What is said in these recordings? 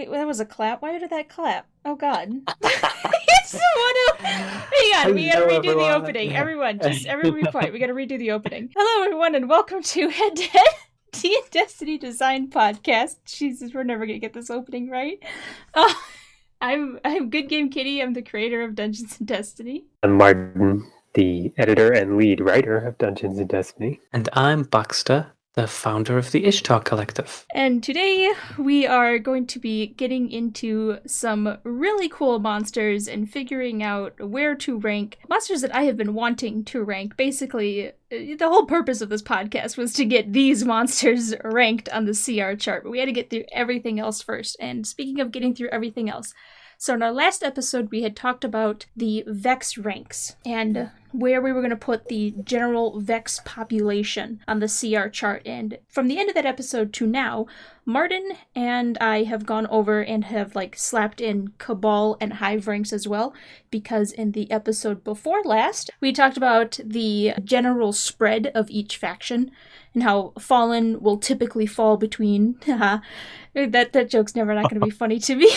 wait, that was a clap. Why did that clap? Oh God. It's one of... Hang on, we gotta Hello, redo the everyone. opening. Everyone be quiet. We gotta redo the opening. Hello, everyone, and welcome to Head to Head D&Destiny Design Podcast. Jesus, we're never gonna get this opening right. I'm Good Game Kitty. I'm the creator of Dungeons and Destiny. I'm Martin, the editor and lead writer of Dungeons and Destiny. And I'm Baxter, the founder of the Ishtar Collective. And today we are going to be getting into some really cool monsters and figuring out where to rank monsters that I have been wanting to rank. Basically, the whole purpose of this podcast was to get these monsters ranked on the CR chart, but we had to get through everything else first. And speaking of getting through everything else, so in our last episode, we had talked about the Vex ranks and where we were going to put the general Vex population on the CR chart. And from the end of that episode to now, Martin and I have gone over and have slapped in Cabal and Hive ranks as well, because in the episode before last, we talked about the general spread of each faction and how Fallen will typically fall between... that joke's never not going to be funny to me.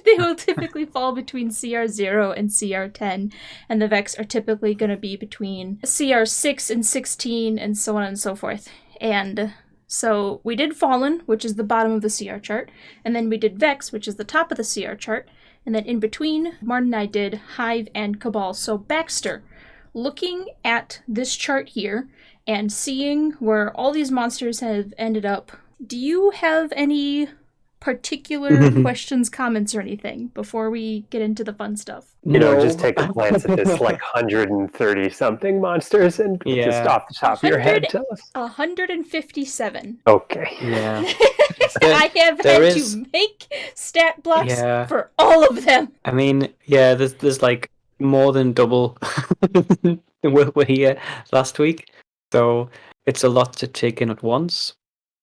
They will typically fall between CR0 and CR10, and the Vex are typically going to be between CR6 and 16, and so on and so forth. And so we did Fallen, which is the bottom of the CR chart, and then we did Vex, which is the top of the CR chart, and then in between, Martin and I did Hive and Cabal. So Baxter, looking at this chart here, and seeing where all these monsters have ended up, do you have any particular questions, comments, or anything before we get into the fun stuff? Just take a glance at this 130-something monsters and just off the top of your head tell us. 157. Okay. Yeah. I have had to make stat blocks for all of them. I mean, there's more than double were here last week, so it's a lot to take in at once.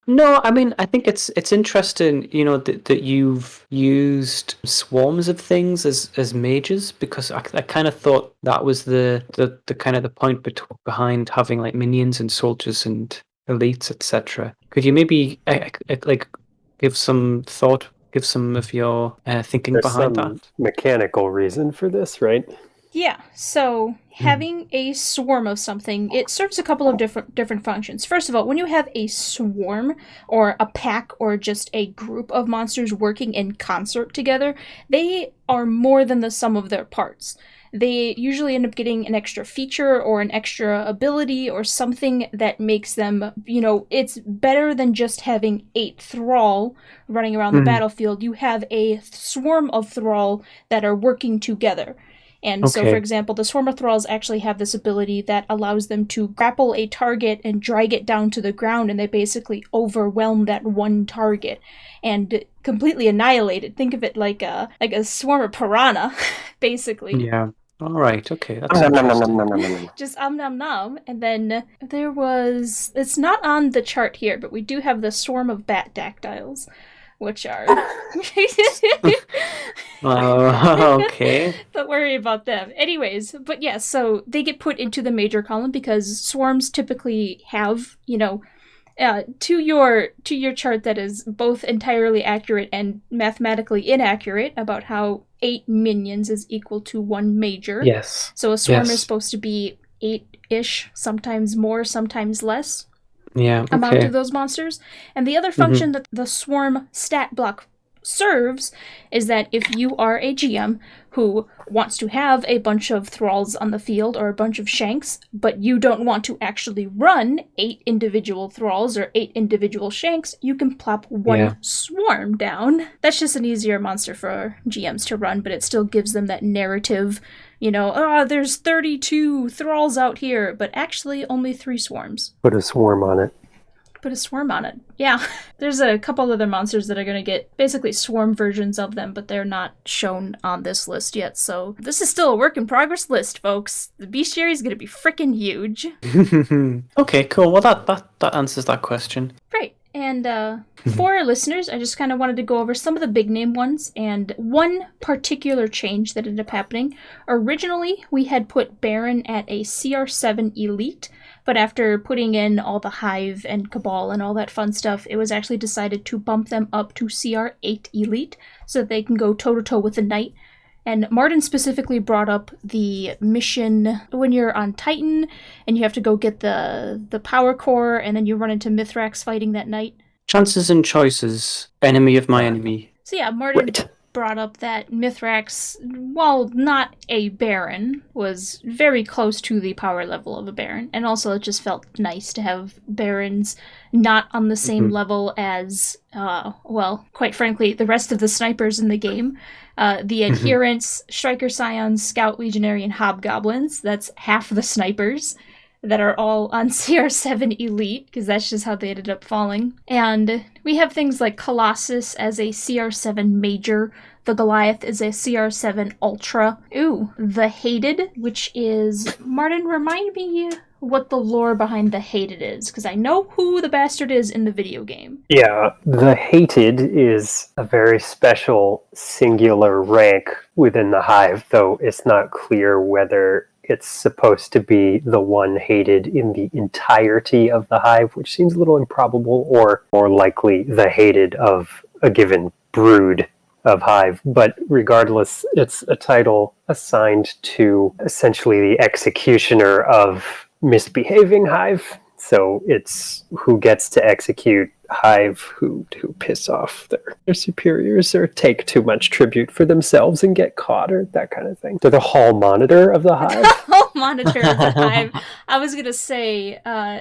No, I mean, I think it's interesting, that you've used swarms of things as mages, because I kind of thought that was the kind of the point behind having minions and soldiers and elites, etc. Could you maybe give some thought, give some of your thinking behind that? Mechanical reason for this, right? Yeah, so having a swarm of something, it serves a couple of different functions. First of all, when you have a swarm or a pack or just a group of monsters working in concert together, they are more than the sum of their parts. They usually end up getting an extra feature or an extra ability or something that makes them, it's better than just having 8 thrall running around the battlefield. You have a swarm of thrall that are working together. And so, for example, the Swarm of Thralls actually have this ability that allows them to grapple a target and drag it down to the ground, and they basically overwhelm that one target and completely annihilate it. Think of it like a swarm of piranha, basically. Yeah. All right. Okay. That's just nom nom. And then there was... It's not on the chart here, but we do have the Swarm of Bat Dactyls, which are... okay. Don't worry about them. Anyways, but yeah, so they get put into the major column because swarms typically have, to your chart that is both entirely accurate and mathematically inaccurate about how 8 minions is equal to 1 major. Yes. So a swarm is supposed to be 8-ish, sometimes more, sometimes less. Amount of those monsters. And the other function that the swarm stat block serves is that if you are a GM who wants to have a bunch of thralls on the field or a bunch of shanks, but you don't want to actually run 8 individual thralls or 8 individual shanks, you can plop 1 swarm down. That's just an easier monster for GMs to run, but it still gives them that narrative, there's 32 thralls out here, but actually only 3 swarms. Put a swarm on it. Put a swarm on it. Yeah. There's a couple other monsters that are going to get basically swarm versions of them, but they're not shown on this list yet. So this is still a work in progress list, folks. The bestiary is going to be freaking huge. Okay, cool. Well, that answers that question. Right. And for our listeners, I just kind of wanted to go over some of the big name ones and one particular change that ended up happening. Originally, we had put Baron at a CR7 elite, But after putting in all the Hive and Cabal and all that fun stuff, it was actually decided to bump them up to CR8 Elite so that they can go toe-to-toe with the Knight. And Martin specifically brought up the mission when you're on Titan and you have to go get the power core and then you run into Mithrax fighting that Knight. Chances and choices, enemy of my enemy. So yeah, Martin brought up that Mithrax, while not a Baron, was very close to the power level of a Baron. And also it just felt nice to have Barons not on the same level as, quite frankly, the rest of the snipers in the game. The Adherents, Striker Scions, Scout Legionary, and Hobgoblins, that's half the snipers that are all on CR7 Elite, because that's just how they ended up falling. And we have things like Colossus as a CR7 Major, the Goliath is a CR7 Ultra. Ooh, the Hated, which is... Martin, remind me what the lore behind the Hated is, because I know who the bastard is in the video game. Yeah, the Hated is a very special singular rank within the Hive, though it's not clear whether it's supposed to be the one hated in the entirety of the Hive, which seems a little improbable, or more likely the hated of a given brood of Hive. But regardless, it's a title assigned to essentially the executioner of misbehaving Hive. So it's who gets to execute Hive who piss off their superiors or take too much tribute for themselves and get caught or that kind of thing. They're the hall monitor of the Hive. Hall monitor of the Hive. I was gonna say,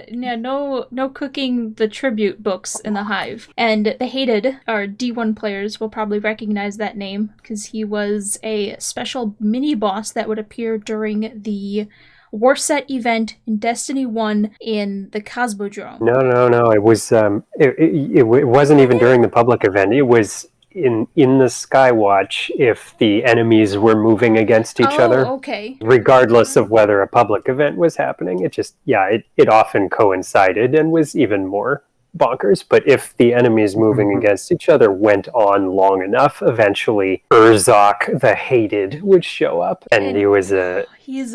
no cooking the tribute books in the Hive. And the Hated, our D1 players will probably recognize that name because he was a special mini boss that would appear during the War Set event in Destiny 1 in the Cosmodrome. No. It was it wasn't even during the public event. It was in the Skywatch if the enemies were moving against each other. Okay. Regardless of whether a public event was happening. It just it often coincided and was even more bonkers. But if the enemies moving against each other went on long enough, eventually Urzok the Hated would show up, and he was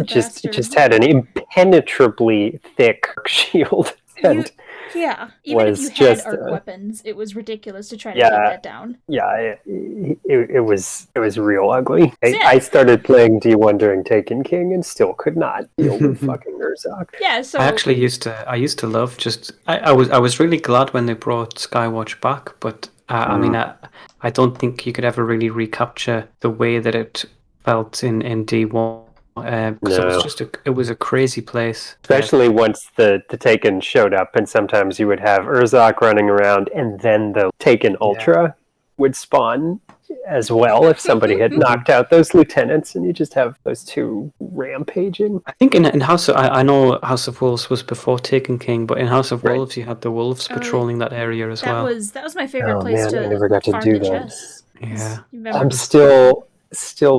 just had an impenetrably thick shield. And even if you had arc weapons, it was ridiculous to try to take that down. Yeah, it was real ugly. I started playing D1 during Taken King and still could not deal with fucking Urzok. Yeah, so I used to love I was really glad when they brought Skywatch back, but I mean I don't think you could ever really recapture the way that it felt in D1. Because it was a crazy place. Especially once the Taken showed up, and sometimes you would have Urzok running around, and then the Taken Ultra would spawn as well if somebody had knocked out those lieutenants, and you just have those two rampaging. I think in House of... I know House of Wolves was before Taken King, but in House of Wolves you had the wolves patrolling that area as well. That was my favorite place to I never got to do that. Chess. Yeah. I'm still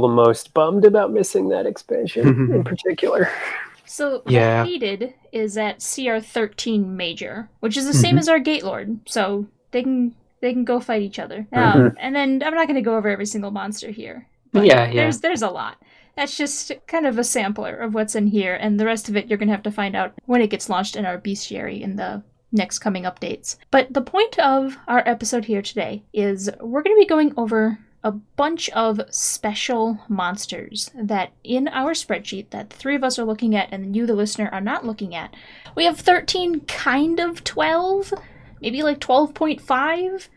the most bummed about missing that expansion in particular. So the Hated is at CR13 Major, which is the same as our Gatelord, so they can go fight each other. And then I'm not going to go over every single monster here. There's a lot. That's just kind of a sampler of what's in here, and the rest of it you're going to have to find out when it gets launched in our bestiary in the next coming updates. But the point of our episode here today is we're going to be going over a bunch of special monsters that in our spreadsheet that the three of us are looking at and you, the listener, are not looking at. We have 13, kind of 12, maybe like 12.5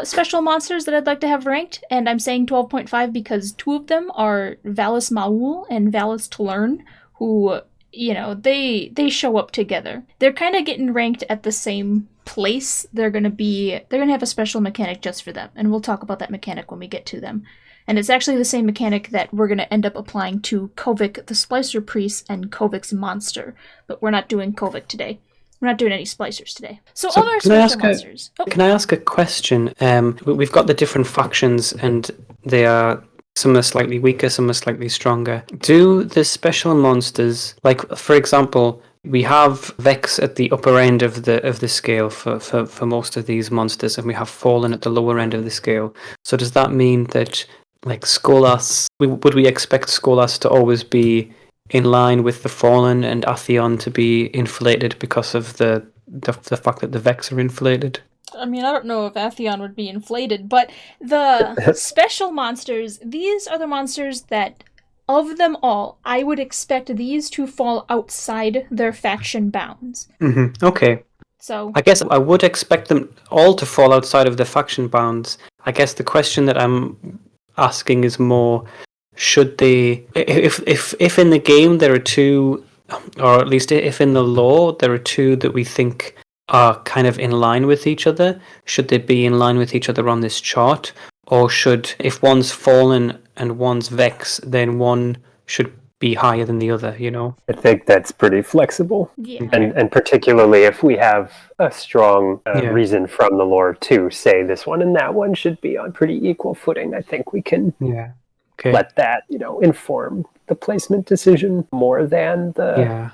special monsters that I'd like to have ranked, and I'm saying 12.5 because two of them are Valis Maul and Valis Talern, who, they show up together. They're kind of getting ranked at the same place. They're gonna have a special mechanic just for them, and we'll talk about that mechanic when we get to them. And it's actually the same mechanic that we're gonna end up applying to Kovik the Splicer Priest and Kovik's Monster, but we're not doing Kovik today. We're not doing any splicers today. So all our special monsters. Can I ask a question? We've got the different factions, and they are... some are slightly weaker, some are slightly stronger. Do the special monsters, like for example, we have Vex at the upper end of the scale for most of these monsters, and we have Fallen at the lower end of the scale. So does that mean that, like Skolas, would we expect Skolas to always be in line with the Fallen and Atheon to be inflated because of the fact that the Vex are inflated? I mean, I don't know if Atheon would be inflated, but the special monsters, these are the monsters that, of them all, I would expect these to fall outside their faction bounds. Okay. So I guess I would expect them all to fall outside of the faction bounds. I guess the question that I'm asking is more, should they, if in the game there are two, or at least if in the lore there are two that we think are kind of in line with each other, should they be in line with each other on this chart? Or should, if one's Fallen and one's Vex, then one should be higher than the other, you know? I think that's pretty flexible. yeah. And particularly if we have a strong Yeah. reason from the lore to say this one and that one should be on pretty equal footing, I think we can Yeah. Okay. let that, inform the placement decision more than the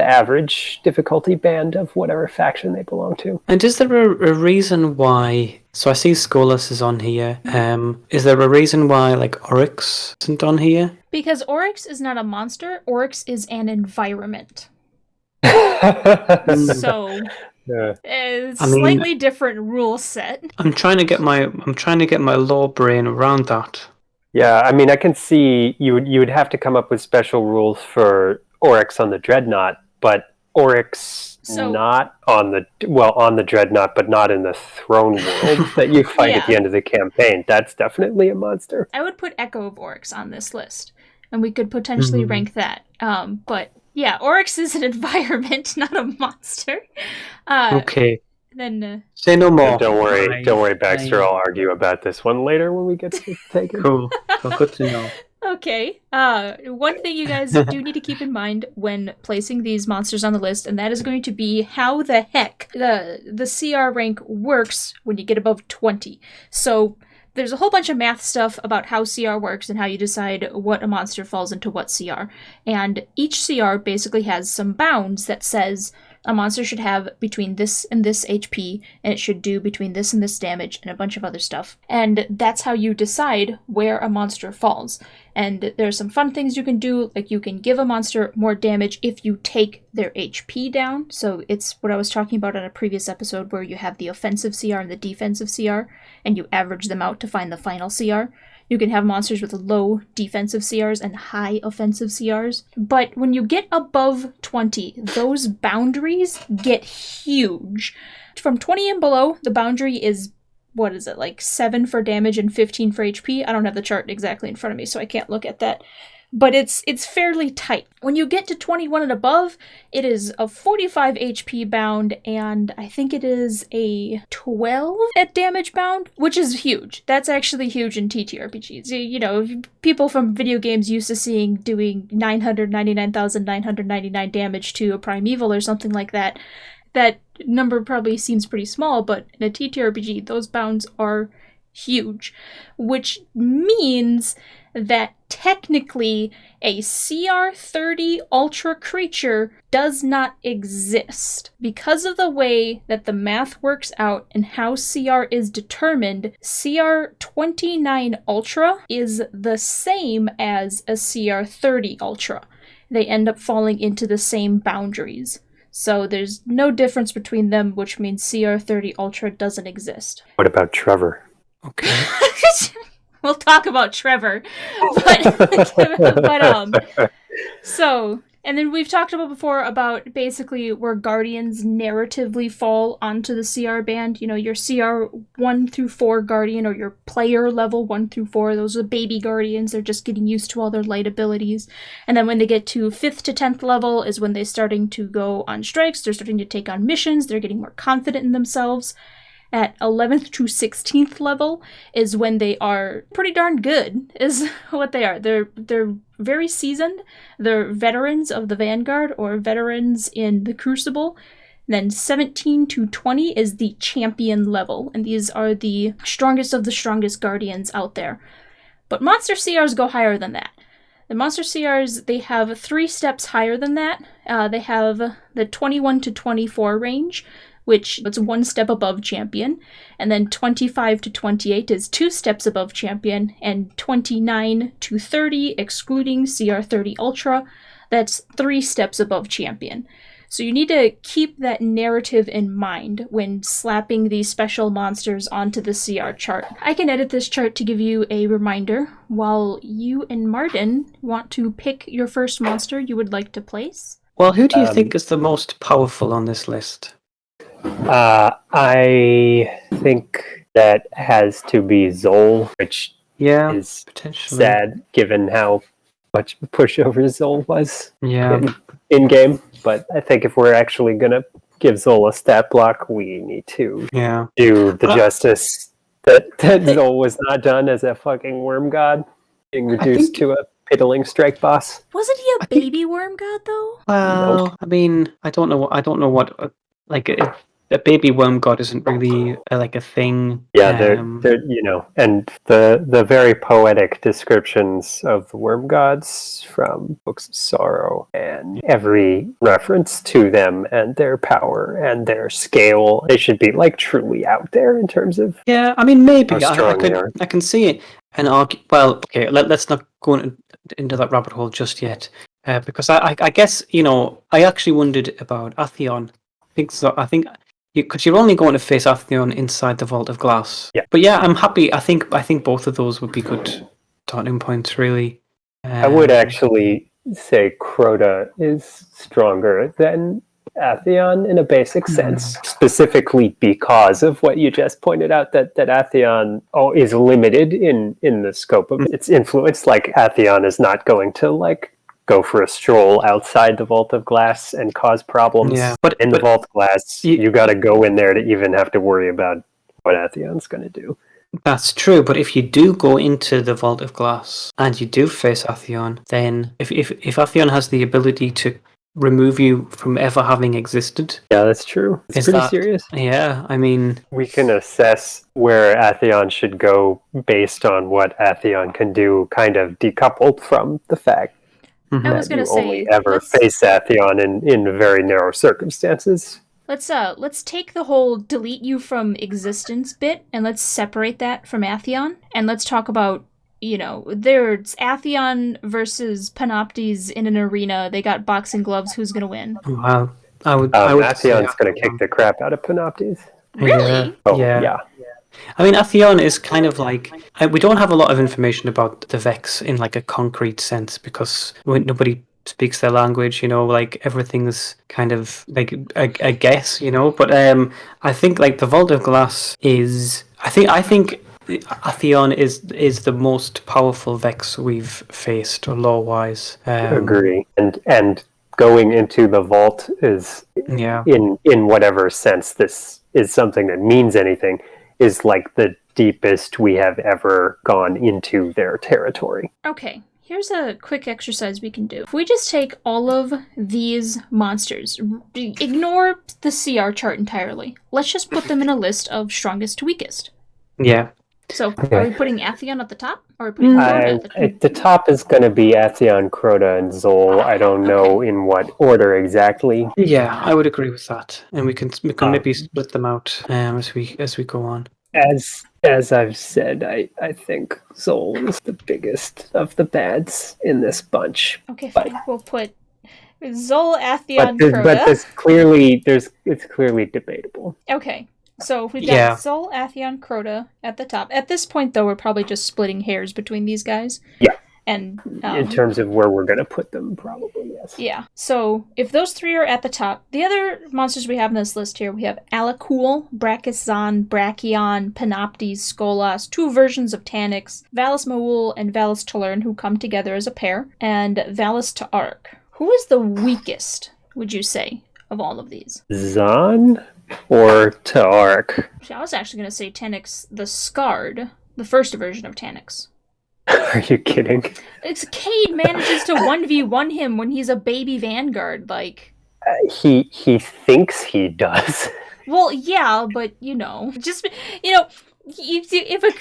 average difficulty band of whatever faction they belong to. And is there a reason why? So I see Skolas is on here. Is there a reason why like Oryx isn't on here? Because Oryx is not a monster, Oryx is an environment. So it's slightly different rule set. I'm trying to get my lore brain around that. Yeah, I mean, I can see you would have to come up with special rules for Oryx on the Dreadnought, but Oryx not on the Dreadnought, but not in the Throne World that you fight at the end of the campaign. That's definitely a monster. I would put Echo of Oryx on this list, and we could potentially rank that. But yeah, Oryx is an environment, not a monster. Okay. Then say no more. Don't worry, Baxter. I'll argue about this one later when we get to take it. Cool. Well, good to know. Okay. One thing you guys do need to keep in mind when placing these monsters on the list, and that is going to be how the heck the CR rank works when you get above 20. So there's a whole bunch of math stuff about how CR works and how you decide what a monster falls into what CR. And each CR basically has some bounds that says a monster should have between this and this HP, and it should do between this and this damage, and a bunch of other stuff. And that's how you decide where a monster falls. And there's some fun things you can do, like you can give a monster more damage if you take their HP down. So it's what I was talking about in a previous episode where you have the offensive CR and the defensive CR, and you average them out to find the final CR. You can have monsters with low defensive CRs and high offensive CRs. But when you get above 20, those boundaries get huge. From 20 and below, the boundary is, what is it, like 7 for damage and 15 for HP? I don't have the chart exactly in front of me, so I can't look at that. But it's fairly tight. When you get to 21 and above, it is a 45 HP bound, and I think it is a 12 at damage bound, which is huge. That's actually huge in TTRPGs. You know, people from video games used to seeing doing 999,999 damage to a primeval or something like that. That number probably seems pretty small, but in a TTRPG, those bounds are huge, which means that technically a CR30 Ultra creature does not exist. Because of the way that the math works out and how CR is determined, CR29 Ultra is the same as a CR30 Ultra. They end up falling into the same boundaries. So there's no difference between them, which means CR30 Ultra doesn't exist. What about Trevor? Okay. We'll talk about Trevor, so, and then we've talked about before about basically where Guardians narratively fall onto the CR band. You know, your CR 1 through 4 Guardian, or your player level 1 through 4, those are baby Guardians. They're just getting used to all their light abilities. And then when they get to 5th to 10th level is when they're starting to go on strikes, they're starting to take on missions, they're getting more confident in themselves. At 11th to 16th level is when they are pretty darn good, is what they are. They're very seasoned. They're veterans of the Vanguard or veterans in the Crucible. Then 17 to 20 is the champion level, and these are the strongest of the strongest Guardians out there. But monster CRs go higher than that. The monster CRs, they have 3 steps higher than that. They have the 21 to 24 range, which is 1 step above champion, and then 25 to 28 is 2 steps above champion, and 29 to 30, excluding CR30 Ultra, that's 3 steps above champion. So you need to keep that narrative in mind when slapping these special monsters onto the CR chart. I can edit this chart to give you a reminder while you and Martin want to pick your first monster you would like to place. Well, who do you think is the most powerful on this list? I think that has to be Zol, which is potentially sad given how much pushover Zol was in game. But I think if we're actually going to give Zol a stat block, we need to do the justice that Zol was not done as a fucking worm god, being reduced to a piddling strike boss. Wasn't he a baby worm god though? Well, Nope. I mean, I don't know what like a baby worm god isn't really like a thing. Yeah, they're you know, and the very poetic descriptions of the worm gods from Books of Sorrow, and every reference to them and their power and their scale, they should be like truly out there in terms of Yeah, I mean, maybe how strong they are. I can see it and argue. Well, okay, let's not go into that rabbit hole just yet, because I guess I actually wondered about Atheon. I think because you're only going to face Atheon inside the Vault of Glass. Yeah. But yeah, I'm happy. I think both of those would be good starting points. Really. I would actually say Crota is stronger than Atheon in a basic sense, specifically because of what you just pointed out, that Atheon is limited in the scope of its influence. Like, Atheon is not going to go for a stroll outside the Vault of Glass and cause problems. Yeah, but in the Vault of Glass, you got to go in there to even have to worry about what Atheon's going to do. That's true, but if you do go into the Vault of Glass and you do face Atheon, then if Atheon has the ability to remove you from ever having existed... Yeah, that's true. It's pretty serious. Yeah, I mean... We can assess where Atheon should go based on what Atheon can do, kind of decoupled from the fact I was going to say... only ever face Atheon in very narrow circumstances. Let's take the whole delete you from existence bit and let's separate that from Atheon, and let's talk about, there's Atheon versus Panoptes in an arena. They got boxing gloves. Who's gonna win? Wow, I would Atheon's gonna kick the crap out of Panoptes. Really? Yeah. I mean, Atheon is kind of like... we don't have a lot of information about the Vex in a concrete sense because nobody speaks their language, everything's kind of a guess, but I think the Vault of Glass is... I think Atheon is the most powerful Vex we've faced lore-wise. Agree. And going into the vault is, in whatever sense this is something that means anything, is the deepest we have ever gone into their territory. Okay. Here's a quick exercise we can do. If we just take all of these monsters, ignore the CR chart entirely. Let's just put them in a list of strongest to weakest. Yeah. So, are we putting Atheon at the top? Or are we putting Crota at the top? At the top is going to be Atheon, Crota, and Zol. I don't know in what order exactly. Yeah, I would agree with that. And we can maybe split them out as we go on. As I've said, I think Zol is the biggest of the bads in this bunch. Okay, fine. We'll put Zol, Atheon, Crota. But it's clearly debatable. Okay. So we've got Zol, Atheon, Crota at the top. At this point, though, we're probably just splitting hairs between these guys. Yeah. And in terms of where we're going to put them, probably, yes. Yeah. So if those three are at the top, the other monsters we have in this list here, we have Alakul, Brachiosaurus, Brachion, Panoptes, Skolas, 2 versions of Tanyx, Valus Maul, and Valus Talern, who come together as a pair, and Valus Ta'ark. Who is the weakest, would you say, of all of these? Zahn or Ta'ark? I was actually going to say Tanyx the Scarred, the first version of Tanyx. Are you kidding? Cade manages to 1v1 him when he's a baby vanguard, he thinks he does. Well, yeah, but if a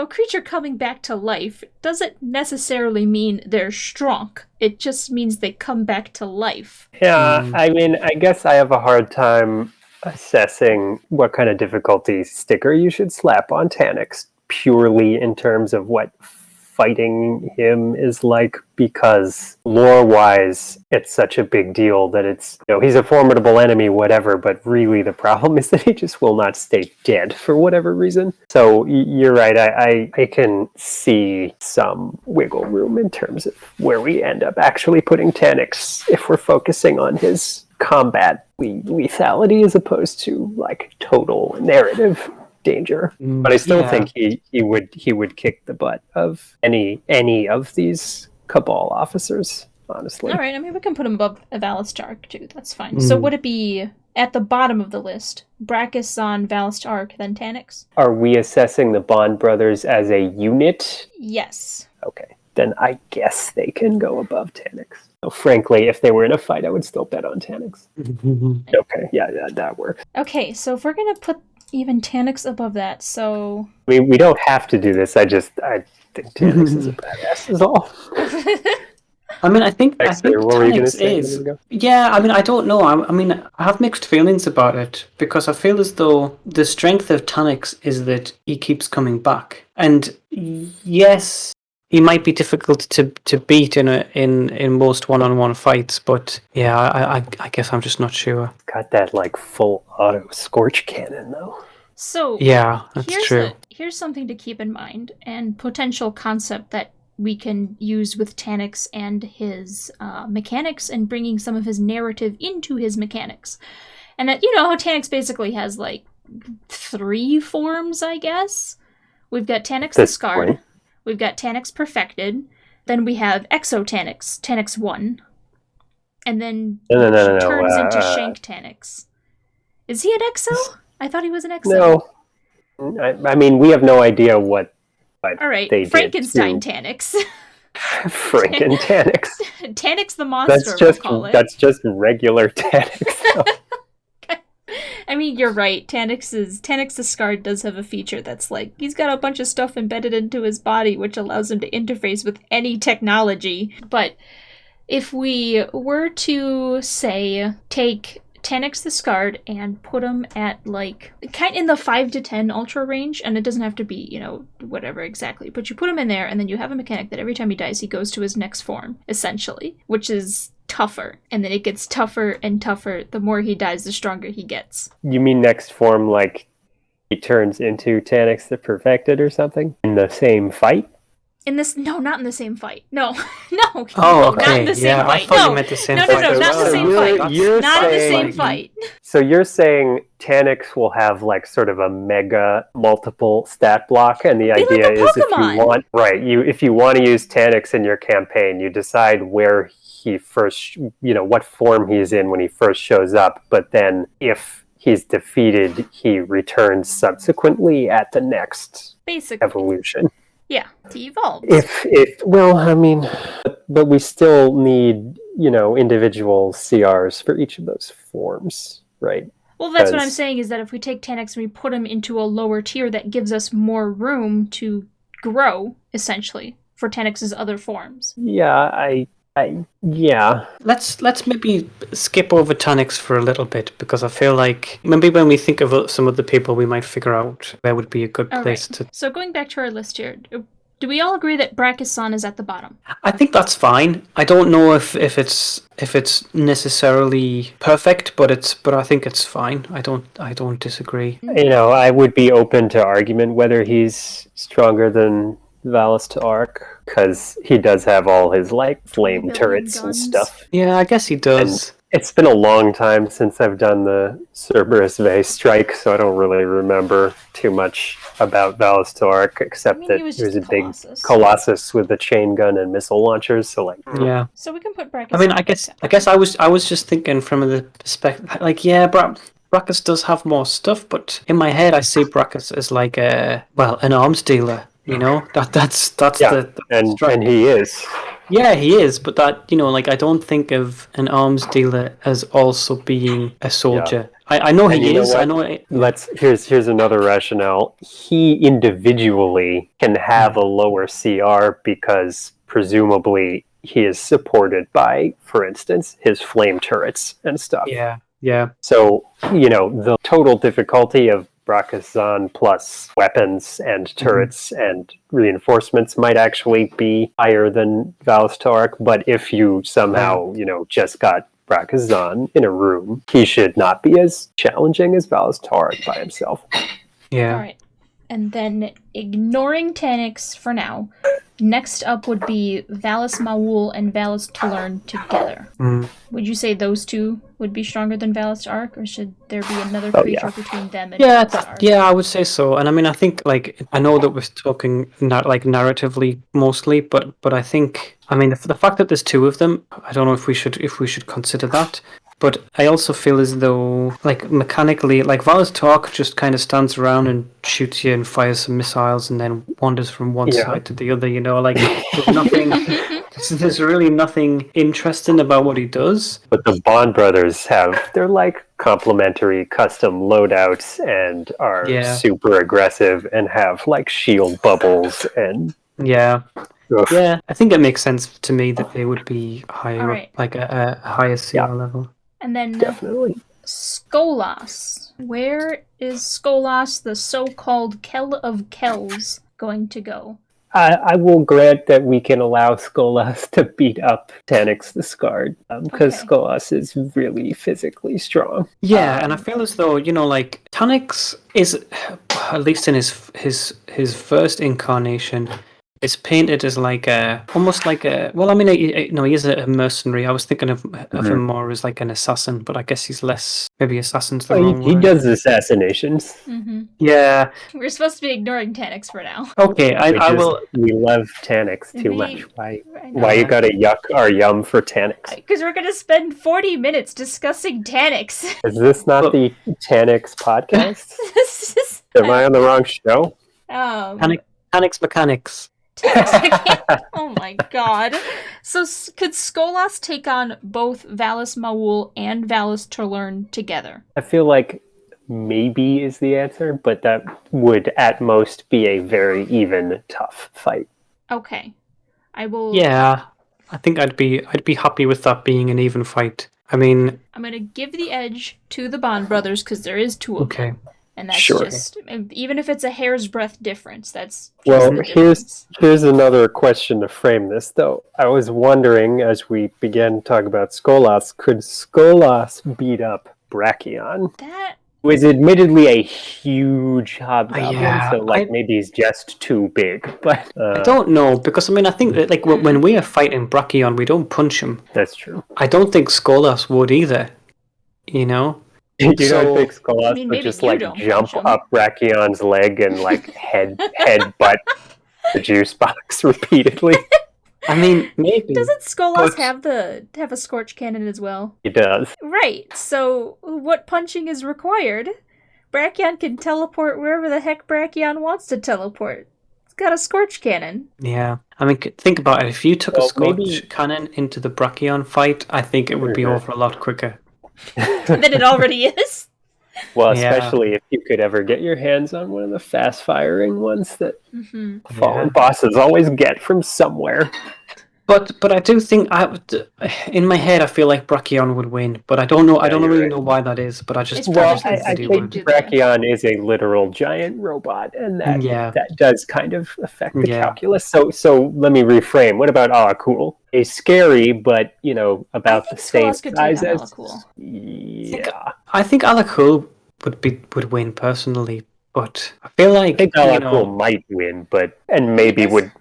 creature coming back to life doesn't necessarily mean they're strong. It just means they come back to life. Yeah, I mean, I guess I have a hard time assessing what kind of difficulty sticker you should slap on Tanyx purely in terms of what fighting him is like, because lore-wise, it's such a big deal that it's, he's a formidable enemy, whatever, but really the problem is that he just will not stay dead for whatever reason. So you're right, I can see some wiggle room in terms of where we end up actually putting Taniks if we're focusing on his combat lethality as opposed to like total narrative danger. But I still think he would kick the butt of any of these Cabal officers, honestly. All right, I mean, we can put him above Valastark, too. That's fine. So would it be at the bottom of the list? Brachus, Valastark, then Taniks? Are we assessing the Bond brothers as a unit? Yes. Okay. Then I guess they can go above Taniks. So frankly, if they were in a fight, I would still bet on Taniks. Okay, yeah, that works. Okay, so if we're going to put even Taniks above that, so... We don't have to do this. I think Taniks is a badass is all. I mean, I think Dexter, what were you gonna Taniks say a is... minute ago? Yeah, I mean, I don't know. I mean, I have mixed feelings about it, because I feel as though the strength of Taniks is that he keeps coming back. And yes, he might be difficult to beat in most one-on-one fights, but yeah, I guess I'm just not sure. Got that like full auto scorch cannon though. So yeah, that's true. Here's something to keep in mind, and potential concept that we can use with Taniks and his mechanics, and bringing some of his narrative into his mechanics. And that, how Taniks basically has like 3 forms, I guess. We've got Taniks the Scarred, we've got Taniks Perfected, then we have Exo Taniks, Taniks 1, and then turns into Shank Taniks. Is he an Exo? I thought he was an Exo. No. I mean, we have no idea what all right, they Frankenstein did Taniks. Franken Taniks. Taniks the monster, we'll call it. That's just regular Taniks. I mean, you're right. Taniks the Scarred does have a feature that's like, he's got a bunch of stuff embedded into his body, which allows him to interface with any technology. But if we were to, say, take Taniks the Scarred and put him at like kind in the 5 to 10 ultra range, and it doesn't have to be, whatever exactly, but you put him in there, and then you have a mechanic that every time he dies he goes to his next form, essentially, which is tougher, and then it gets tougher and tougher. The more he dies, the stronger he gets. You mean next form like he turns into Taniks the Perfected or something in the same fight? No, not in the same fight. No. Oh, okay. Not in the same fight. I thought you meant the same fight. No, not the same fight. Not in the same fight. So you're saying Taniks will have like sort of a mega multiple stat block, and the idea is if you want to use Taniks in your campaign, you decide where he first, what form he's in when he first shows up, but then if he's defeated, he returns subsequently at the next evolution. Yeah, he evolves. But we still need, individual CRs for each of those forms, right? Well, that's what I'm saying, is that if we take Taniks and we put him into a lower tier, that gives us more room to grow, essentially, for Taniks' other forms. Yeah, yeah. Let's maybe skip over Taniks for a little bit, because I feel like maybe when we think of some of the people, we might figure out where would be a good place to... So going back to our list here, do we all agree that Brachus is at the bottom? I think that's fine. I don't know if it's necessarily perfect, but I think it's fine. I don't disagree. I would be open to argument whether he's stronger than Valastark, because he does have all his flame turrets and stuff. Yeah, I guess he does. And it's been a long time since I've done the Cerberus Vey strike, so I don't really remember too much about Valastark, except that he was a big Colossus with a chain gun and missile launchers. So yeah. So we can put Brachus. I mean, I guess I was just thinking from the perspective, Brachus does have more stuff, but in my head I see Brachus as like an arms dealer. That's and he is. Yeah, he is, but that, I don't think of an arms dealer as also being a soldier. Yeah. I know he is. I know. Here's another rationale. He individually can have a lower CR because presumably he is supported by, for instance, his flame turrets and stuff. Yeah. So, the total difficulty of Brakazan plus weapons and turrets and reinforcements might actually be higher than Valis Tark, but if you somehow, just got Brakazan in a room, he should not be as challenging as Valis Tark by himself. Yeah. All right. And then ignoring Taniks for now, next up would be Valis Maul and Valis Tulurn together. Would you say those two would be stronger than Valis Ark, or should there be another creature between them and Valis Ark? Yeah, I would say so. And I mean, I think I know that we're talking narratively mostly, but I think the fact that there's two of them, I don't know if we should consider that. But I also feel as though, mechanically, Valis Talk just kind of stands around and shoots you and fires some missiles and then wanders from one side to the other, there's nothing... There's really nothing interesting about what he does. But the Bond brothers they're complementary custom loadouts and are super aggressive and have shield bubbles and... Yeah. Yeah, I think it makes sense to me that they would be higher, a higher CR level. And then definitely Skolas. Where is Skolas, the so-called Kell of Kells, going to go? I will grant that we can allow Skolas to beat up Taniks the Scarred, because Skolas is really physically strong. Yeah, and I feel as though, Taniks is, at least in his first incarnation, is painted as almost like a... Well, he is a mercenary. I was thinking of him more as an assassin, but I guess he's less... Maybe assassin's the wrong word. He does assassinations. Mm-hmm. Yeah. We're supposed to be ignoring Taniks for now. Okay, I will... We love Taniks too much. Why you gotta yuck our yum for Taniks? Because we're gonna spend 40 minutes discussing Taniks. Is this not the Taniks podcast? Am I on the wrong show? Taniks Mechanics. Oh my god. So could Skolas take on both Valis Maul and Valis Tulurn together? I feel like maybe is the answer, but that would at most be a very even, tough fight. Okay. I will... Yeah. I think I'd be happy with that being an even fight. I'm gonna give the edge to the Bond brothers because there is two of them. And that's just, even if it's a hair's breadth difference, that's just the difference. Here's another question to frame this, though. I was wondering, as we began to talk about Skolas, could Skolas beat up Brachion? That was admittedly a huge hobgoblin, maybe he's just too big. But I don't know, because I think that, when we are fighting Brachion, we don't punch him. That's true. I don't think Skolas would either, You don't think Skolas would just jump up Brachion's leg and head butt the juice box repeatedly? Maybe. Doesn't Skolas have a scorch cannon as well? He does. Right. So what punching is required? Brachion can teleport wherever the heck Brachion wants to teleport. It's got a scorch cannon. Yeah. Think about it. If you took a scorch cannon into the Brachion fight, I think it would be over a lot quicker. Than it already is. Well, especially if you could ever get your hands on one of the fast-firing ones that fallen bosses always get from somewhere. But I do think in my head I feel like Brachion would win, but I don't know. I don't really know why that is. But I think Brachion is a literal giant robot, and that does kind of affect the calculus. So let me reframe. What about Alakul? A scary, but about the same size as Alakul. Yeah, I think Alakul would win personally. But I feel like Alakul might win, and maybe would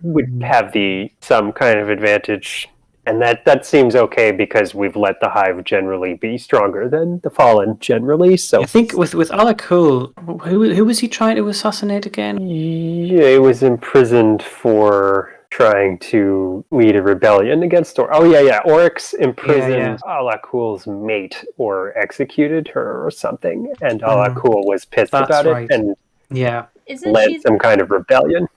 have some kind of advantage, and that seems okay because we've let the Hive generally be stronger than the Fallen generally. So I think with Alakul, who was he trying to assassinate again? Yeah, he was imprisoned for trying to lead a rebellion against Oryx imprisoned Alakul's mate or executed her or something, and Alakul was pissed about it and led some kind of rebellion.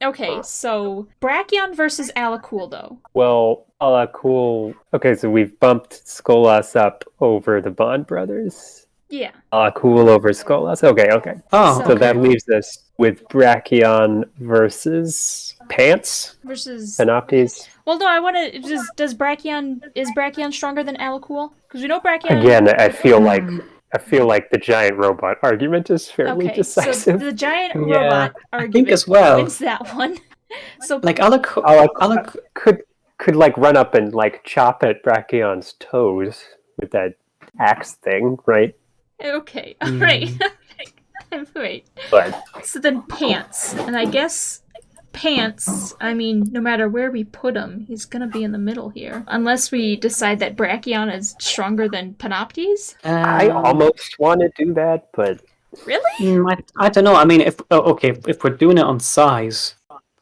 Okay, so Brachion versus Alakul, though. Well, Alakul... Okay, so we've bumped Skolas up over the Bond brothers. Yeah. Alakul over Skolas. Okay. So that leaves us with Brachion versus Pants? Versus... Panoptes? Well, no, I want to... Is Brachion stronger than Alakul? Because we know Brachion... Again, I feel like I feel like the giant robot argument is fairly Okay, so decisive. the giant Yeah, robot I think argument as well. wins that one. So Like Alec could like run up and like chop at Brachion's toes with that axe thing, right? okay, all right. Wait. But So then pants, and I guess pants. I mean, no matter where we put him, he's gonna be in the middle here, unless we decide that Brachion is stronger than Panoptes. I almost want to do that, but Really? I don't know. I mean, if we're doing it on size,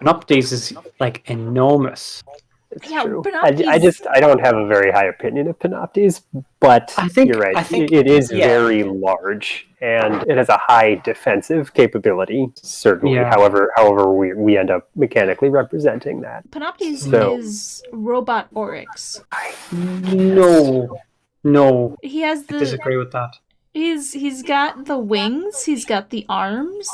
Panoptes is like enormous. it's Yeah, true. Panoptes- I don't have a very high opinion of Panoptes, but I think you're right. I think It is yeah. very large, and it has a high defensive capability. Certainly, Yeah. however we end up mechanically representing that. Panoptes So- is robot Oryx. No, He has I the disagree with that. he's got the wings, he's got the arms.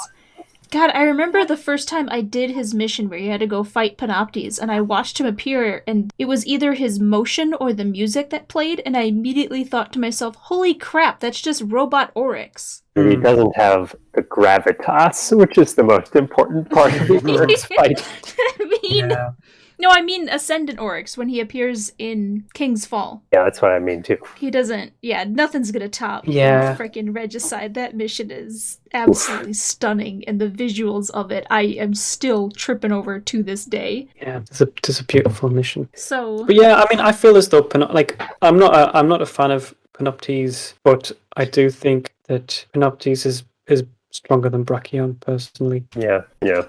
God, I remember the first time I did his mission where he had to go fight Panoptes, and I watched him appear, and it was either his motion or the music that played, and I immediately thought to myself, holy crap, that's just robot Oryx. But he doesn't have the gravitas, which is the most important part of the Oryx fight. I mean, Yeah. no, I mean Ascendant Oryx when he appears in King's Fall. Yeah, that's what I mean too. He doesn't, yeah, nothing's gonna top Yeah. freaking Regicide. That mission is absolutely stunning, and the visuals of it, I am still tripping over to this day. Yeah, it's a beautiful mission. So, But yeah, I mean, I feel as though I'm not a fan of Panoptes, but I do think that Panoptes is stronger than Brachion personally. Yeah,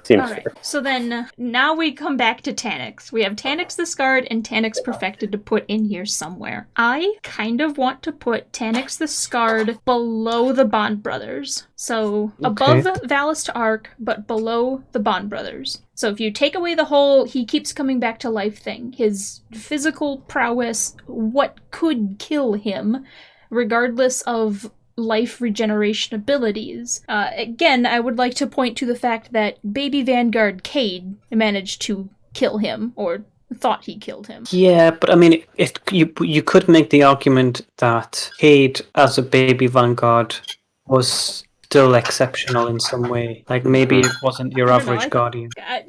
seems alright. fair. So then, now we come back to Tanix. We have Tanix the Scarred and Tanix Perfected to put in here somewhere. I kind of want to put Tanix the Scarred below the Bond Brothers. So, above Valis to Arc, but below the Bond Brothers. So if you take away the whole he keeps coming back to life thing, his physical prowess, what could kill him, regardless of life regeneration abilities. Again, I would like to point to the fact that Baby Vanguard Cade managed to kill him, or thought he killed him. Yeah, but I mean, you could make the argument that Cade as a baby Vanguard was still exceptional in some way. Like maybe it wasn't your I don't know, average Guardian. I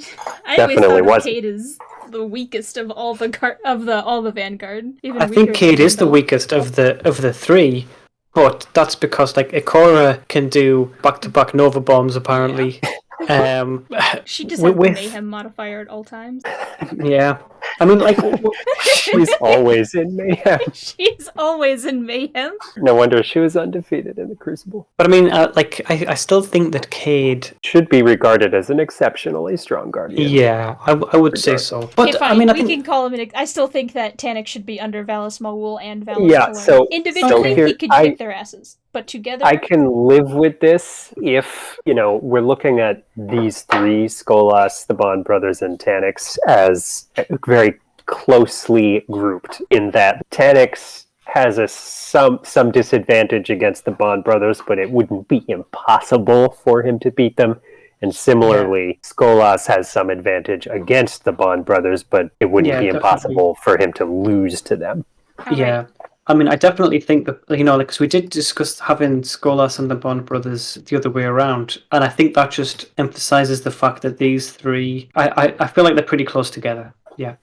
Definitely always thought of wasn't. Cade as the weakest of all the Vanguard. Even I weaker think Cade than is the Randall. weakest of the three, but that's because like Ikora can do back-to-back Nova bombs apparently. She just has the with- mayhem modifier at all times. Yeah, I mean like She's always in mayhem. She's always in mayhem. No wonder she was undefeated in the Crucible. but I mean like I still think that Cade. Should be regarded as an exceptionally strong Guardian. Yeah, I would say so. But Okay, fine. I mean, I we think can call him I still think that Tanix should be under Valis Maul and Valis Yeah, Talon. so- individually so here- he could I- kick their asses, but together I can live with this if, we're looking at these three, Skolas, the Bond Brothers, and Tanix, as very closely grouped in that Tanix has some disadvantage against the Bond Brothers, but it wouldn't be impossible for him to beat them. And similarly, Skolas has some advantage against the Bond Brothers, but it wouldn't Yeah, be definitely. impossible for him to lose to them. All yeah. right. I mean, I definitely think that, because we did discuss having Skolas and the Bond brothers the other way around, and I think that just emphasizes the fact that these three, I feel like they're pretty close together. Yeah.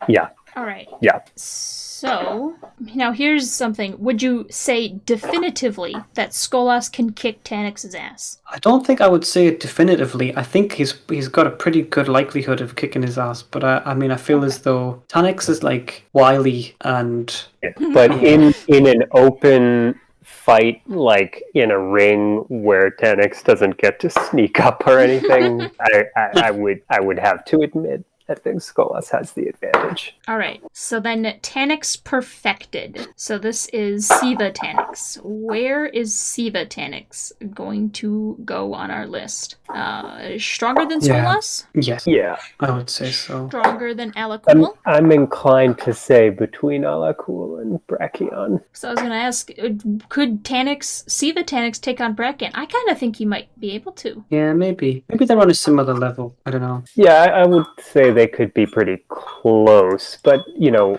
All right. Yeah. So, now here's something. Would you say definitively that Skolas can kick Tanix's ass? I don't think I would say it definitively. I think he's got a pretty good likelihood of kicking his ass, but I mean, I feel as though Tanix is like wily and But in an open fight, like in a ring where Tanix doesn't get to sneak up or anything, I would have to admit I think Skolas has the advantage. All right. So then Tanix Perfected. So this is Siva Tanix. Where is Siva Tanix going to go on our list? Stronger than Yeah. Skolas? yes, Yeah, I would say so. Stronger than Alakul? I'm inclined to say between Alakul and Brachion. So I was going to ask, could Siva Tanix take on Bracken? I kind of think he might be able to. Yeah, maybe they're on a similar level. I don't know. Yeah, I would say they could be pretty close, but